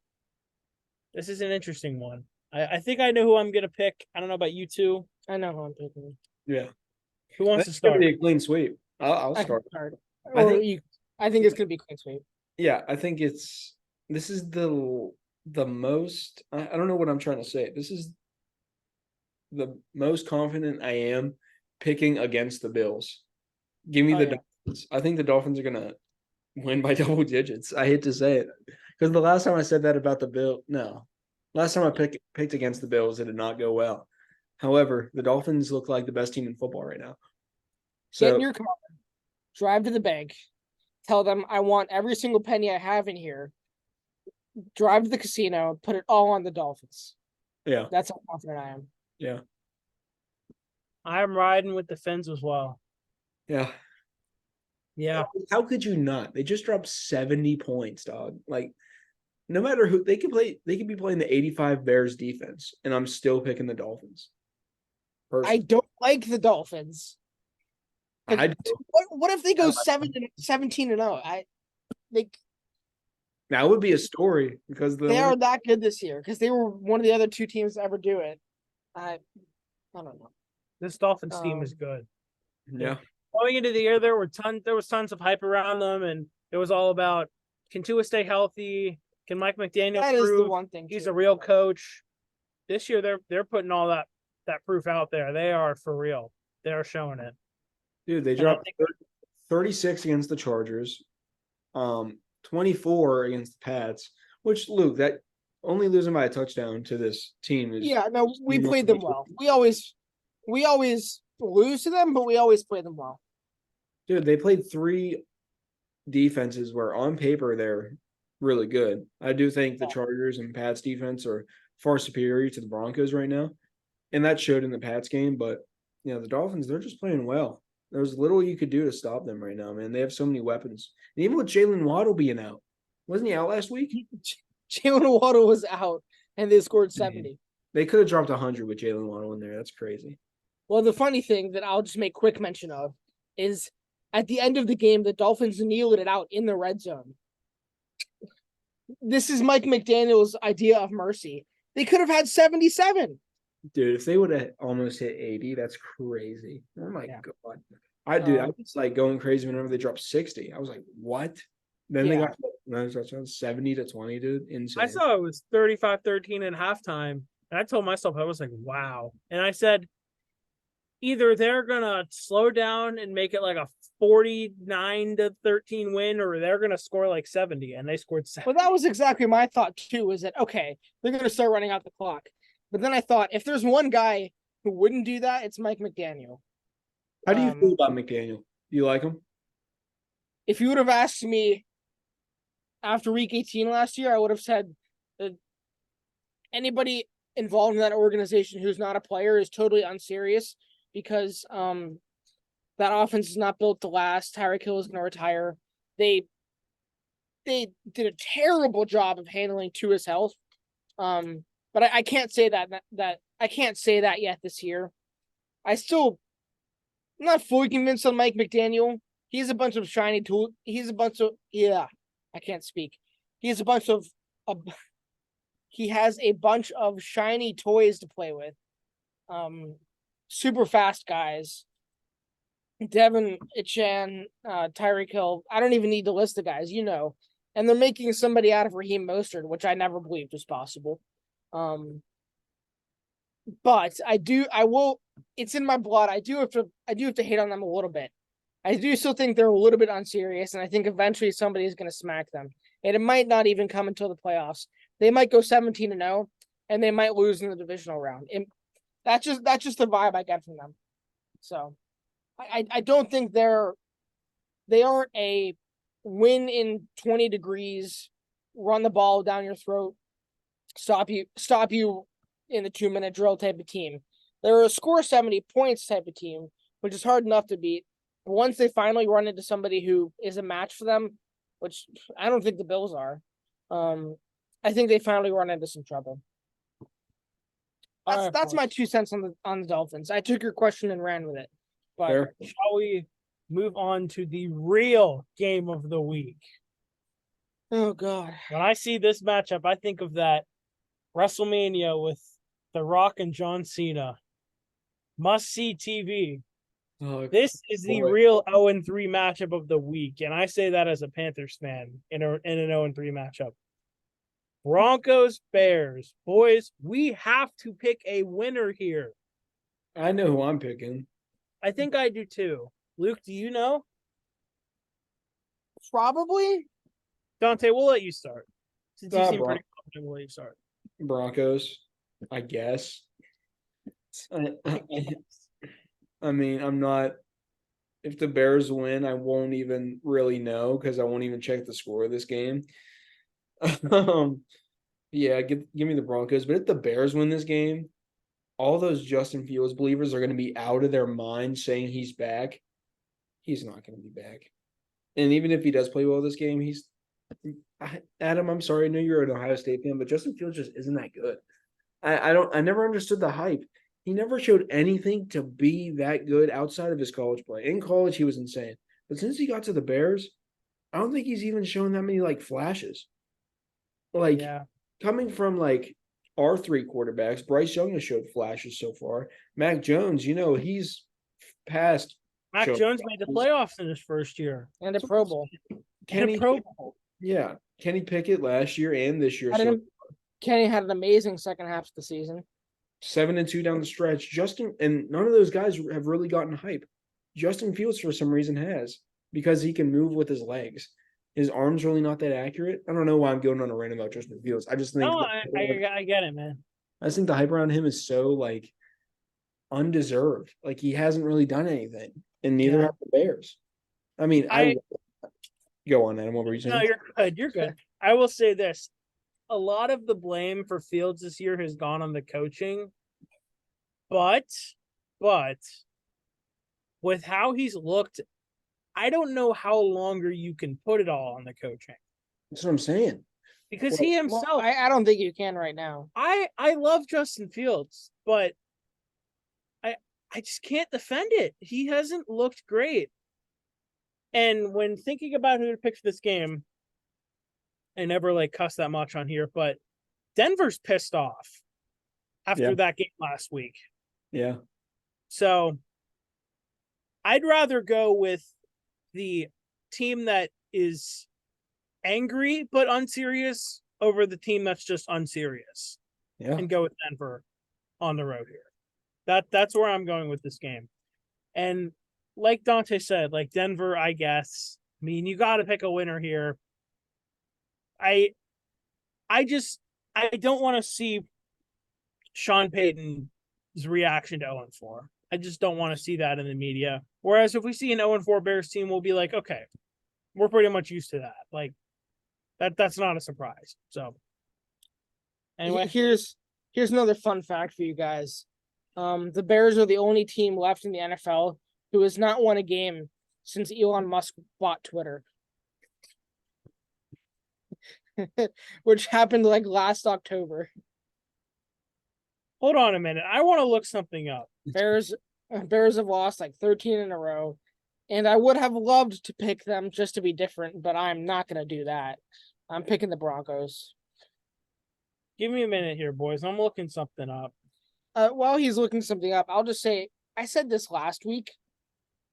This is an interesting one. I think I know who I'm going to pick. I don't know about you two. I know who I'm picking. Yeah. Who wants to start? It's going to be a clean sweep. I'll start. I think it's going to be clean sweep. Yeah, I think this is the most, I don't know what I'm trying to say. This is the most confident I am picking against the Bills. Give me Dolphins. I think the Dolphins are going to win by double digits. I hate to say it. Because the last time I said that about the Bills, last time I picked against the Bills, it did not go well. However, the Dolphins look like the best team in football right now. Get in your car, drive to the bank, tell them I want every single penny I have in here, drive to the casino, put it all on the Dolphins. Yeah. That's how confident I am. Yeah. I'm riding with the Fins as well. Yeah. Yeah. How could you not? They just dropped 70 points, dog. Like, no matter who they can be playing the 85 Bears defense, and I'm still picking the Dolphins. I don't like the Dolphins. What if they go 17-0? That would be a story because they are that good this year because they were one of the other two teams to ever do it. I don't know. This Dolphins team is good. Yeah. Going into the year, there was tons of hype around them, and it was all about, can Tua stay healthy? Can Mike McDaniel prove is the one thing he's a real coach? This year, they're putting all that proof out there. They are for real. They are showing it. Dude, they dropped 36 against the Chargers, 24 against the Pats, which, Luke, that only losing by a touchdown to this team is... Yeah, no, we played them well. We always lose to them, but we always play them well. Dude, they played 3 defenses where on paper they're really good. I do think the Chargers and Pats defense are far superior to the Broncos right now. And that showed in the Pats game, but the Dolphins, they're just playing well. There's little you could do to stop them right now, man. They have so many weapons. And even with Jalen Waddle being out, wasn't he out last week? Jalen Waddle was out, and they scored 70. They could have dropped 100 with Jalen Waddle in there. That's crazy. Well, the funny thing that I'll just make quick mention of is at the end of the game, the Dolphins kneeled it out in the red zone. This is Mike McDaniel's idea of mercy. They could have had 77. Dude, if they would have almost hit 80, that's crazy. Oh my God. I was like going crazy whenever they dropped 60. I was like, what? Then they got 70 to 20, dude. Insane. I saw it was 35-13 at halftime. And I told myself, I was like, wow. And I said, either they're going to slow down and make it like a 49-13 win, or they're going to score like 70. And they scored 70. Well, that was exactly my thought, too, is that, okay, they're going to start running out the clock. But then I thought, if there's one guy who wouldn't do that, it's Mike McDaniel. How do you feel about McDaniel? Do you like him? If you would have asked me after week 18 last year, I would have said that anybody involved in that organization who's not a player is totally unserious, because that offense is not built to last. Tyreek Hill is going to retire. They did a terrible job of handling Tua's health. But I can't say that I can't say that yet this year. I'm not fully convinced on Mike McDaniel. He's a bunch of shiny tool. He's a bunch of I can't speak. He has a bunch of he has a bunch of shiny toys to play with. Super fast guys. Devin Ichan, Tyreek Hill. I don't even need to list the guys, And they're making somebody out of Raheem Mostert, which I never believed was possible. But it's in my blood. I do have to hate on them a little bit. I do still think they're a little bit unserious, and I think eventually somebody is going to smack them. And it might not even come until the playoffs. They might go 17-0, and they might lose in the divisional round. And that's just the vibe I get from them. So I don't think they aren't a win in 20 degrees, run the ball down your throat, stop you in the 2-minute drill type of team. They're a score 70 points type of team, which is hard enough to beat. But once they finally run into somebody who is a match for them, which I don't think the Bills are, I think they finally run into some trouble. That's my 2 cents on the Dolphins. I took your question and ran with it. But shall we move on to the real game of the week? Oh God! When I see this matchup, I think of that WrestleMania with The Rock and John Cena. Must see TV. Oh, this is the real 0-3 matchup of the week, and I say that as a Panthers fan in an 0-3 matchup. Broncos, Bears. Boys, we have to pick a winner here. I know who I'm picking. I think I do too. Luke, do you know? Probably. Dante, we'll let you start. Since you seem pretty confident, we'll let you start. Broncos, I guess. I mean, I'm not. If the Bears win, I won't even really know because I won't even check the score of this game. Yeah, give me the Broncos. But if the Bears win this game, all those Justin Fields believers are going to be out of their mind saying he's back. He's not going to be back. And even if he does play well this game, Adam, I'm sorry, I know you're an Ohio State fan, but Justin Fields just isn't that good. I never understood the hype. He never showed anything to be that good outside of his college play. In college, he was insane. But since he got to the Bears, I don't think he's even shown that many flashes. Coming from our 3 quarterbacks, Bryce Young has showed flashes so far. Mac Jones, he's passed. Mac Jones made the playoffs in his first year. And a Pro Bowl. Yeah. Kenny Pickett last year and this year. Kenny had an amazing second half of the season. 7-2 down the stretch. And none of those guys have really gotten hype. Justin Fields, for some reason, has, because he can move with his legs. His arm's really not that accurate. I don't know why I'm going on a rant about Justin Fields. I just think. No, I get it, man. I just think the hype around him is so undeserved. Like he hasn't really done anything, and neither Yeah. have the Bears. I mean, I go on, Adam. What were you saying? No, you're good. You're good. I will say this. A lot of the blame for Fields this year has gone on the coaching. But with how he's looked, I don't know how longer you can put it all on the coaching. That's what I'm saying. Because he Well, himself I don't think you can right now. I love Justin Fields, but I just can't defend it. He hasn't looked great. And when thinking about who to pick for this game, I never like cuss that much on here, but Denver's pissed off after that game last week. Yeah. So I'd rather go with the team that is angry but unserious over the team that's just unserious. Yeah. And go with Denver on the road here. That's where I'm going with this game. And like Dante said, like Denver, I guess. I mean, you got to pick a winner here. I don't want to see Sean Payton's reaction to 0-4. I just don't want to see that in the media. Whereas if we see an 0-4 Bears team, we'll be like, okay, we're pretty much used to that. Like that's not a surprise. So anyway, here's another fun fact for you guys. The Bears are the only team left in the NFL who has not won a game since Elon Musk bought Twitter. Which happened like last October. hold on a minute. I want to look something up. Bears have lost like 13 in a row. And I would have loved to pick them just to be different, but I'm not going to do that. I'm picking the Broncos. Give me a minute here, boys. I'm looking something up. While he's looking something up, I'll just say I said this last week.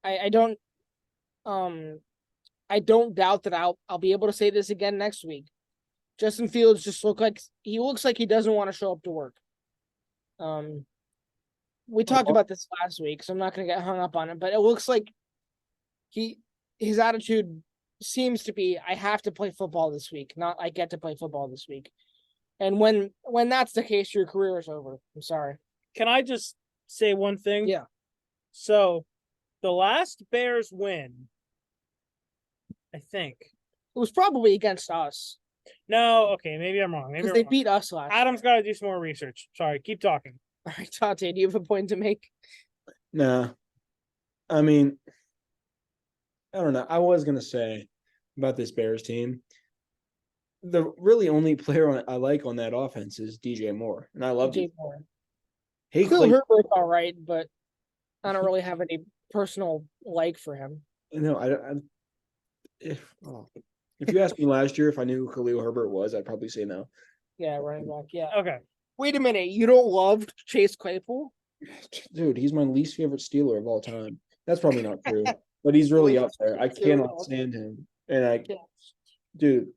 I don't doubt that I'll be able to say this again next week. Justin Fields just looks like he doesn't want to show up to work. We talked about this last week, so I'm not going to get hung up on it, but it looks like his attitude seems to be, I have to play football this week, not I get to play football this week. And when that's the case, your career is over. I'm sorry. Can I just say one thing? Yeah. So the last Bears win, I think. It was probably against us. No, okay, maybe I'm wrong. Maybe Because I'm they wrong. beat us last. Adam's got to do some more research. Sorry, keep talking. All right, Tate, do you have a point to make? Nah. I mean, I don't know. I was going to say about this Bears team, the really only player I like on that offense is DJ Moore. And I love DJ Moore. Hey, Khalil Herbert's all right, but I don't really have any personal like for him. No, if you asked me last year if I knew who Khalil Herbert was, I'd probably say no. Yeah, running back. Yeah. Okay. Wait a minute. You don't love Chase Claypool? Dude, he's my least favorite Steeler of all time. That's probably not true, but he's really up there. I cannot stand him. And dude,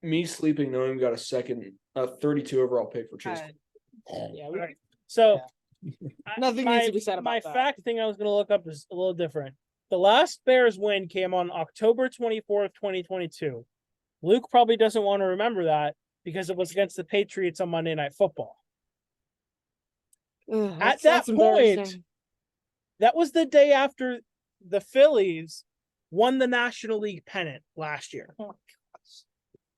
me sleeping knowing we got a 32 overall pick for Chase. So nothing needs to be said about my that. fact thing I was going to look up is a little different. The last Bears win came on October 24th, 2022. Luke probably doesn't want to remember that because it was against the Patriots on Monday Night Football. At that point, that was the day after the Phillies won the National League pennant last year. Oh, gosh.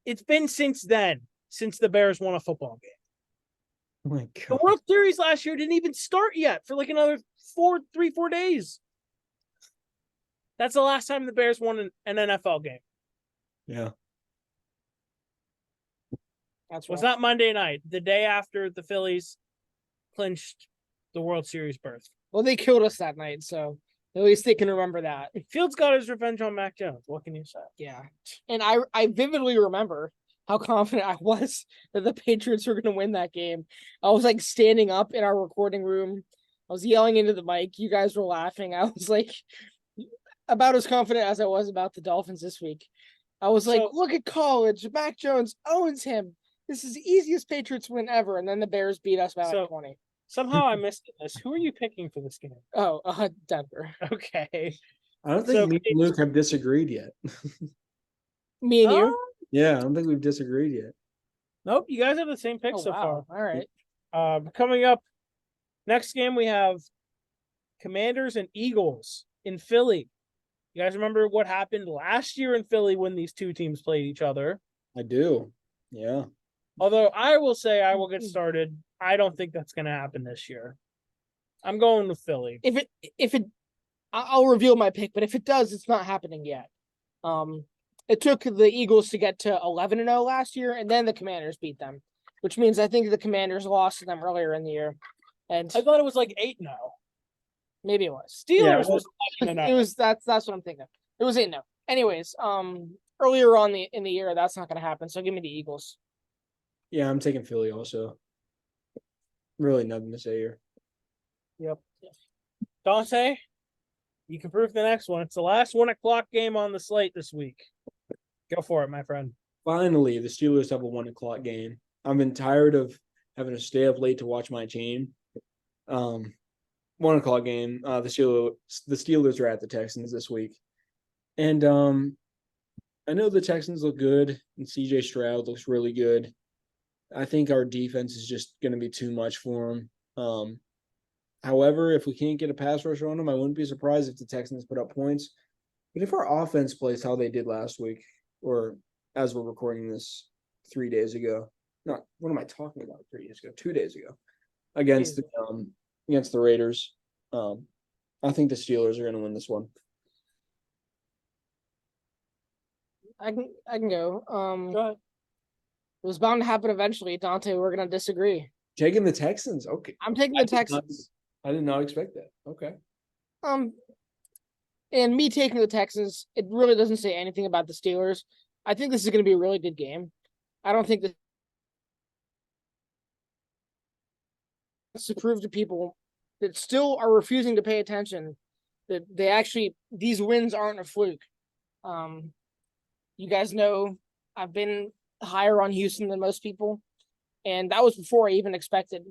It's been since then, since the Bears won a football game. Oh my God. The World Series last year didn't even start yet for like another 4 days. That's the last time the Bears won an NFL game. Yeah. Was not Monday night, the day after the Phillies clinched the World Series berth. Well, they killed us that night, so at least they can remember that. Fields got his revenge on Mac Jones. What can you say? Yeah. And I vividly remember how confident I was that the Patriots were going to win that game. I was like standing up in our recording room. I was yelling into the mic. You guys were laughing. I was like about as confident as I was about the Dolphins this week. I was like, look at college. Mac Jones owns him. This is the easiest Patriots win ever. And then the Bears beat us by like 20. Somehow I missed this. Who are you picking for this game? Oh, Denver. Okay. I don't think me and Luke have disagreed yet. Me and you? Yeah, I don't think we've disagreed yet. Nope, you guys have the same pick so far. All right. Coming up Next game we have Commanders and Eagles in Philly. You guys remember what happened last year in Philly when these two teams played each other? I do. Yeah. Although I will say I will get started. I don't think that's going to happen this year. I'm going with Philly. I'll reveal my pick, but if it does, it's not happening yet. It took the Eagles to get to 11-0 last year, and then the Commanders beat them, which means I think the Commanders lost to them earlier in the year. And I thought it was like 8-0. maybe it was. Steelers Yeah, was 11-0. It was that's what I'm thinking. It was 8-0. Anyways, earlier on in the year, that's not going to happen. So give me the Eagles. Yeah, I'm taking Philly also. Really nothing to say here. Yep. Dante, you can prove the next one. It's the last 1 o'clock game on the slate this week. Go for it, my friend. Finally, the Steelers have a 1 o'clock game. I've been tired of having to stay up late to watch my team. 1 o'clock game. The Steelers are at the Texans this week. And I know the Texans look good, and CJ Stroud looks really good. I think our defense is just going to be too much for them. However, if we can't get a pass rush on them, I wouldn't be surprised if the Texans put up points. But if our offense plays how they did last week, or as we're recording this 3 days ago, not what am I talking about? 3 days ago, 2 days ago, against the Raiders, I think the Steelers are going to win this one. I can go. Go ahead. It was bound to happen eventually, Dante. We're gonna disagree. Taking the Texans, okay. I'm taking the Texans. I did not expect that. Okay. And me taking the Texans, it really doesn't say anything about the Steelers. I think this is going to be a really good game. I don't think this to prove to people that still are refusing to pay attention that these wins aren't a fluke. You guys know I've been higher on Houston than most people, and that was before I even expected.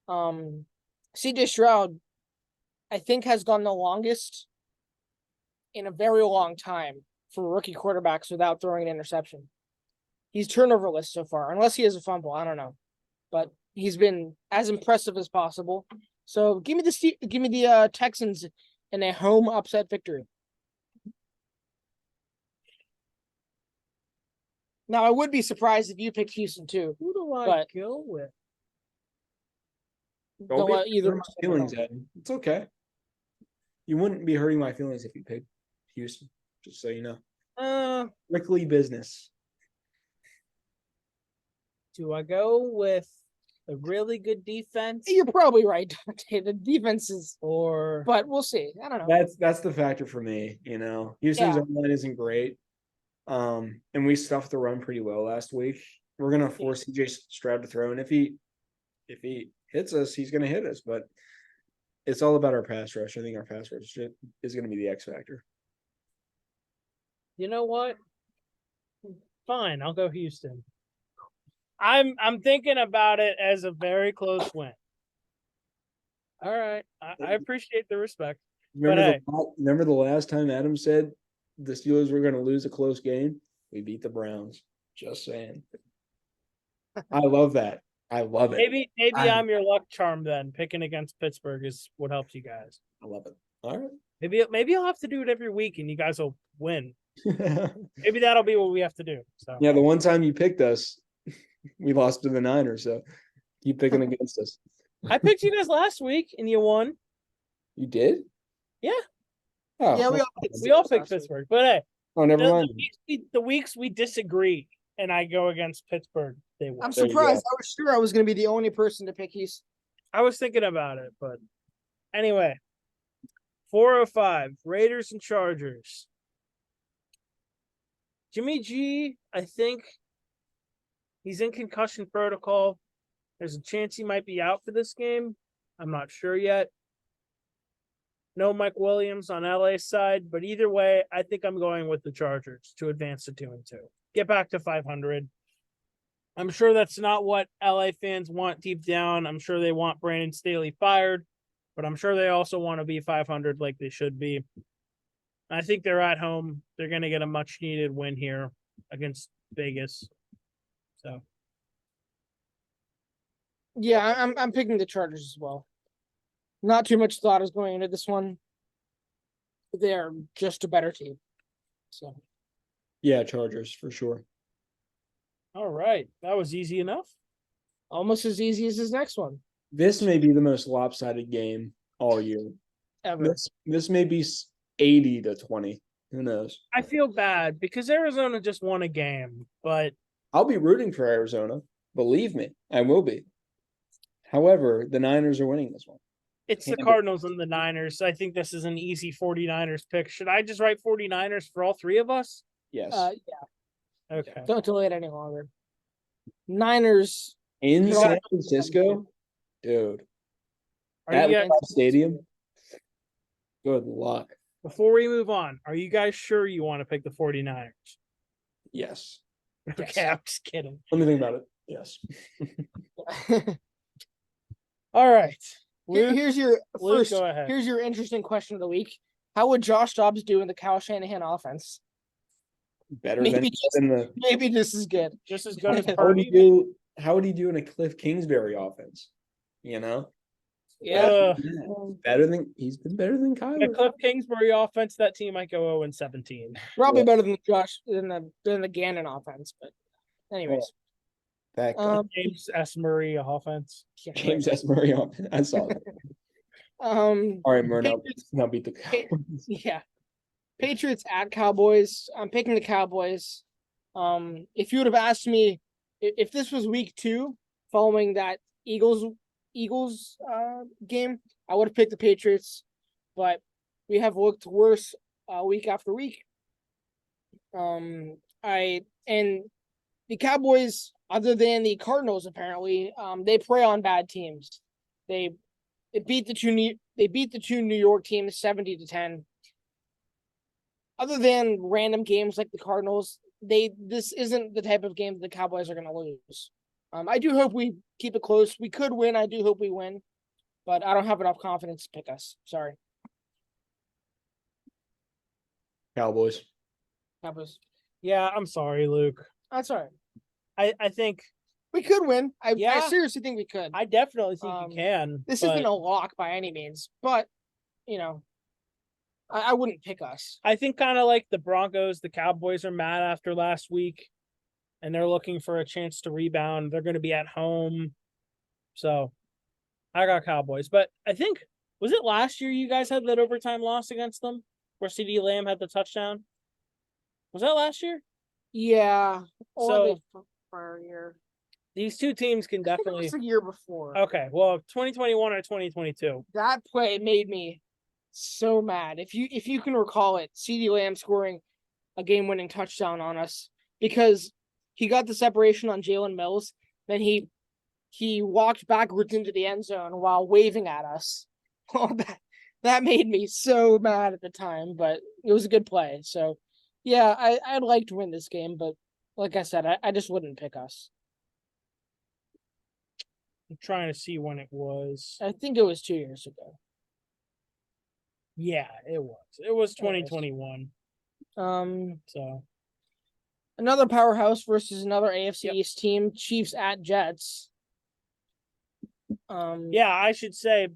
CJ Stroud, I think, has gone the longest in a very long time for rookie quarterbacks without throwing an interception. He's turnoverless so far, unless he has a fumble. I don't know, but he's been as impressive as possible. So give me the Texans in a home upset victory. Now I would be surprised if you picked Houston too. Who do I go with? Don't let either feelings, Ed. It's okay. You wouldn't be hurting my feelings if you picked Houston, just so you know. Strictly business. Do I go with a really good defense? You're probably right, Dante. The defense is, but we'll see. I don't know. That's the factor for me. You know, Houston's line isn't great, and we stuffed the run pretty well last week. We're gonna force CJ Stroud to throw, and if he hits us, he's gonna hit us. But it's all about our pass rush. I think our pass rush is gonna be the X factor. You know what? Fine, I'll go Houston. I'm thinking about it as a very close win. All right, I appreciate the respect. Remember the last time Adam said the Steelers were going to lose a close game? We beat the Browns. Just saying. I love that. I love it. Maybe I'm your luck charm then. Picking against Pittsburgh is what helps you guys. I love it. All right. Maybe I'll have to do it every week and you guys will win. Maybe that'll be what we have to do. So yeah, the one time you picked us, we lost to the Niners, so keep picking against us. I picked you guys last week and you won. You did? Yeah. Oh, yeah, we all picked Pittsburgh. But hey, never mind. The weeks we disagree and I go against Pittsburgh, they won. I'm surprised. I was sure I was going to be the only person to pick Houston. I was thinking about it, but anyway. 4:05, Raiders and Chargers. Jimmy G, I think he's in concussion protocol. There's a chance he might be out for this game. I'm not sure yet. No Mike Williams on LA's side, but either way, I think I'm going with the Chargers to advance to 2-2. Get back to 500. I'm sure that's not what LA fans want deep down. I'm sure they want Brandon Staley fired, but I'm sure they also want to be 500 like they should be. I think they're at home. They're going to get a much needed win here against Vegas. So, yeah, I'm picking the Chargers as well. Not too much thought is going into this one. They're just a better team. So Yeah, Chargers for sure. All right. That was easy enough. almost as easy as his next one This may be the most lopsided game all year. ever. This may be 80-20. Who knows? I feel bad because Arizona just won a game, but I'll be rooting for Arizona. Believe me, I will be. However, the Niners are winning this one. it's the Handle. Cardinals and the Niners. I think this is an easy 49ers pick. Should I just write 49ers for all three of us? Yes. Yeah, Okay. don't delay it any longer. Niners In you San got- Francisco, dude. Are At you guys, Levi Stadium. Good luck. before we move on, are you guys sure you want to pick the 49ers? Yes. Okay, I'm just kidding. Let me think about it. Yes. All right. Here's your Luke, first. go ahead. Here's your interesting question of the week. How would Josh Dobbs do in the Kyle Shanahan offense? Better Maybe just- than the. Maybe this is good. Just as good as How would he Purdy. do? How would he do in a Cliff Kingsbury offense? You know, Yeah. better than he's been better than The Kyler. Cliff Kingsbury offense, that team might go 0-17. Probably Yeah. better than Josh than the Gannon offense, but anyways. Back James S. Murray offense. Yeah, James S. Murray on. I saw that. Um All right, Murray. Patriots- Now beat the Cowboys. yeah. Patriots at Cowboys. I'm picking the Cowboys. If you would have asked me if this was week 2 following that Eagles game, I would have picked the Patriots, but we have looked worse week after week. And the Cowboys, other than the Cardinals, apparently, they prey on bad teams. They beat the two New York teams 70-10. Other than random games like the Cardinals, this isn't the type of game that the Cowboys are going to lose. I do hope we keep it close. We could win. I do hope we win, but I don't have enough confidence to pick us. Sorry, Cowboys. Cowboys. Yeah, I'm sorry, Luke. That's all right. I think We could win. I Yeah. seriously think we could. I definitely think Um, you can. This but isn't a lock by any means, but you know, I wouldn't pick us. I think kind of like the Broncos, the Cowboys are mad after last week and they're looking for a chance to rebound. They're going to be at home. So I got Cowboys. But I think, was it last year you guys had that overtime loss against them where CD Lamb had the touchdown? Was that last year? Yeah. Or So- the prior year. These two teams can I think it definitely. was the year before. Okay, well, 2021 or 2022. That play made me so mad. If you can recall it, CD Lamb scoring a game-winning touchdown on us because he got the separation on Jalen Mills, then he walked backwards into the end zone while waving at us. Oh, that made me so mad at the time, but it was a good play. So, yeah, I'd like to win this game, but like I said, I just wouldn't pick us. I'm trying to see when it was. I think it was 2 years ago. Yeah, it was. It was 2021. So Another powerhouse versus another AFC Yep. East team, Chiefs at Jets. yeah, I should say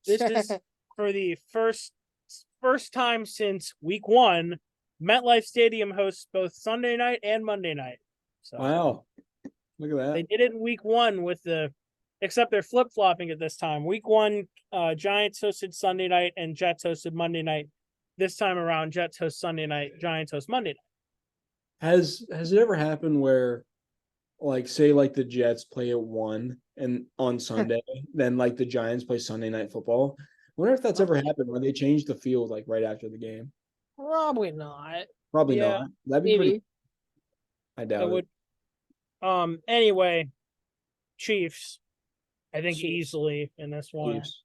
this is for the first time since week 1. MetLife Stadium hosts both Sunday night and Monday night. So Wow. Look at they that. did it in week 1 with except they're flip flopping it this time. Week 1, Giants hosted Sunday night and Jets hosted Monday night. This time around, Jets host Sunday night, Giants host Monday night. Has it ever happened where, like, say, like the Jets play at 1 and on Sunday, then like the Giants play Sunday Night Football? I wonder if that's ever happened where they change the field like right after the game. Probably not. Probably Yeah, not. That'd be Maybe. pretty. I doubt That it. would. Anyway, Chiefs. I think Chiefs. easily in this one. Chiefs.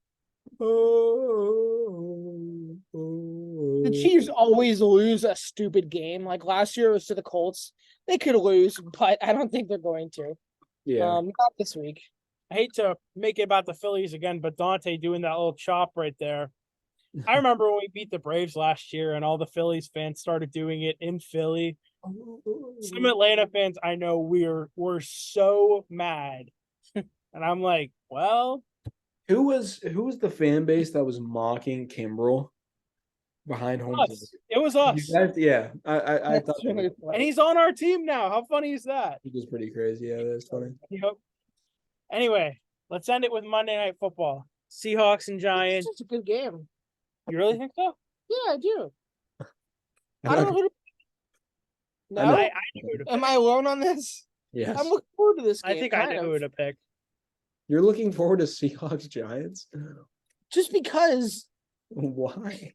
The Chiefs always lose a stupid game. Like last year it was to the Colts. They could lose, but I don't think they're going to. Yeah. Not this week. I hate to make it about the Phillies again, but Dante doing that little chop right there. I remember when we beat the Braves last year and all the Phillies fans started doing it in Philly. Some Atlanta fans I know were so mad. And I'm like, well, Who was the fan base that was mocking Kimbrel behind home plate? Us. It was You us. guys- yeah, I That's thought really And funny. he's on our team now. How funny is that? it was pretty crazy. Yeah, that's funny. Yep. Anyway, let's end it with Monday Night Football. Seahawks and It's Giants. such a good game. You really think so? Yeah, I do. I'm I don't not- know who to. I No, know- I knew who to am pick. I alone on this? Yes, I'm looking forward to this game. I think I kind knew of. who to pick. you're looking forward to Seahawks Giants. Just because. Why?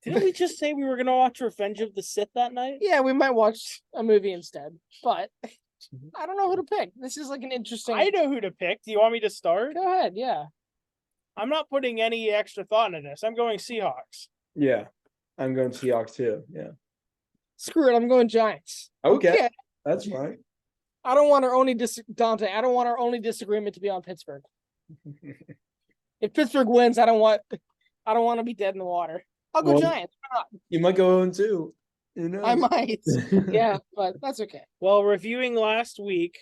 Didn't we just say we were gonna watch Revenge of the Sith that night? Yeah, we might watch a movie instead, but I don't know who to pick. This is like an interesting. I know who to pick. Do you want me to start? Go ahead. Yeah. I'm not putting any extra thought into this. I'm going Seahawks. Yeah, I'm going Seahawks too. Yeah. Screw it. I'm going Giants. Okay. That's fine. I don't want our only Dante. I don't want our only disagreement to be on Pittsburgh. If Pittsburgh wins, I don't want to be dead in the water. I'll go Well, Giants. Why not? You might go 0-2. Who knows? I might. Yeah, but that's okay. Well, reviewing last week,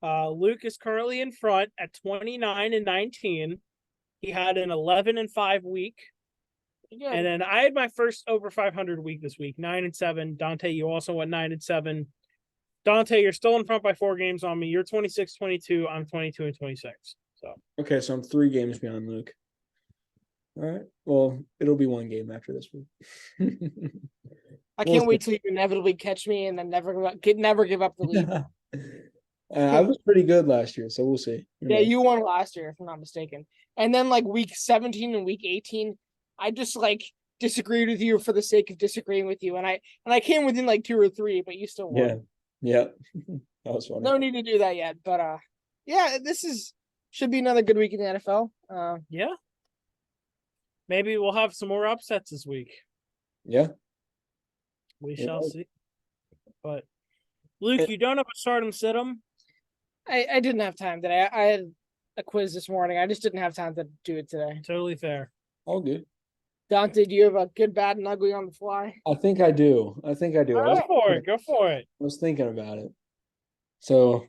Luke is currently in front at 29-19. He had an 11-5 week. Yeah. And then I had my first over 500 week this week, 9-7. Dante, you also went 9-7. Dante, you're still in front by 4 games on me. You're 26-22. I'm 22-26. So Okay, so I'm 3 games behind Luke. All right. Well, it'll be 1 game after this week. I can't wait till you inevitably catch me and then never give up the lead. I was pretty good last year, so we'll see. Yeah, you won last year, if I'm not mistaken. And then like week 17 and week 18, I just like disagreed with you for the sake of disagreeing with you. And I came within like 2 or 3, but you still won. Yeah. That was funny. No need to do that yet. But yeah, should be another good week in the NFL. yeah. Maybe we'll have some more upsets this week. Yeah. We shall see. But Luke, you don't have a stardom situm. I didn't have time today. I had a quiz this morning. I just didn't have time to do it today. Totally fair. All good. Dante, do you have a good, bad, and ugly on the fly? I think I do. Go for it. Go for it. I was thinking about it. So,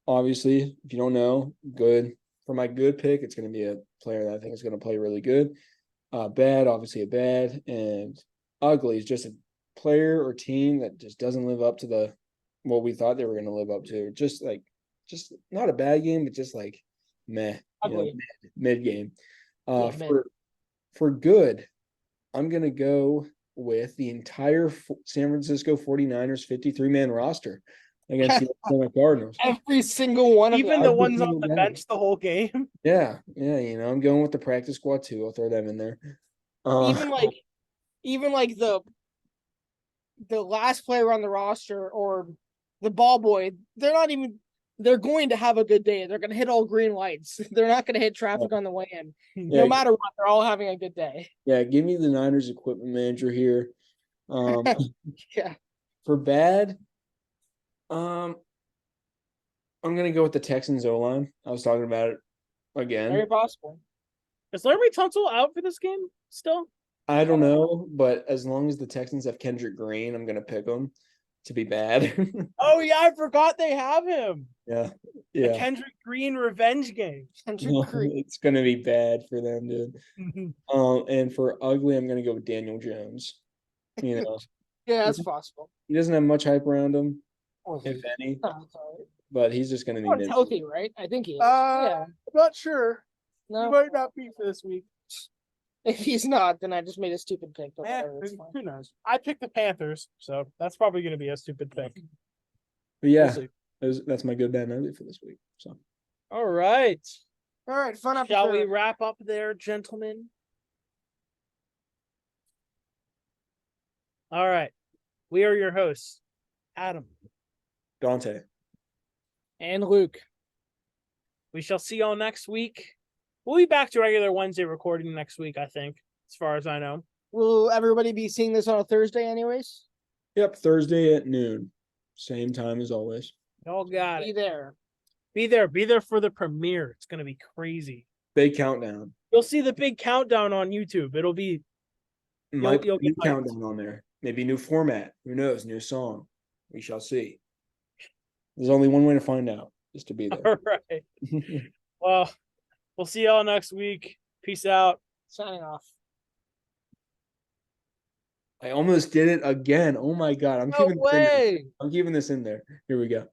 obviously, if you don't know, good. For my good pick, it's going to be a player that I think is going to play really good. Bad, obviously a bad. And ugly is just a player or team that just doesn't live up to what we thought they were going to live up to. Just not a bad game, but just like meh. Ugly. Mid game. Yeah, mid. For good, I'm going to go with the entire San Francisco 49ers 53-man roster against the Arizona Cardinals. Every single one of Even them. the Every ones on single the game. bench the whole game. Yeah, I'm going with the practice squad too. I'll throw them in there. Even like the last player on the roster or the ball boy, they're going to have a good day. They're going to hit all green lights. They're not going to hit traffic on the way in. Yeah, No matter what, they're all having a good day. yeah, give me the Niners equipment manager here. Yeah. For bad, I'm gonna go with the Texans O-line. I was talking about it again. Very possible. Is Larry Tunsil out for this game still? I don't know, but as long as the Texans have Kendrick Green, I'm gonna pick them to be bad. Oh yeah, I forgot they have him. Yeah. The Kendrick Green revenge game. Kendrick Green. It's gonna be bad for them, dude. And for ugly, I'm gonna go with Daniel Jones. Yeah, that's possible. He doesn't have much hype around him, if any, No, it's all right. but he's just gonna be He's mid. healthy, right? I think he is. I'm not sure. He No, might not be for this week. if he's not, then I just made a stupid pick. But Eh, whatever, it's fine. who knows? I picked the Panthers, so that's probably going to be a stupid pick. But yeah, We'll see. that's my good, bad, and ugly for this week. So All right. All right, fun episode. Shall we wrap up there, gentlemen? All right. We are your hosts, Adam. Dante. And Luke. We shall see y'all next week. We'll be back to regular Wednesday recording next week, I think, as far as I know. Will everybody be seeing this on a Thursday, anyways? Yep, Thursday at noon. Same time as always. Y'all got Be it. there. Be there. Be there for the premiere. It's going to be crazy. Big countdown. You'll see the big countdown on YouTube. It'll be Might be you'll a new get hyped. countdown on there. Maybe new format. Who knows? New song. We shall see. There's only one way to find out, is to be there. all right. Well, We'll see y'all next week. Peace out. Signing off. I almost did it again. Oh my god. No way. I'm keeping this in there. Here we go.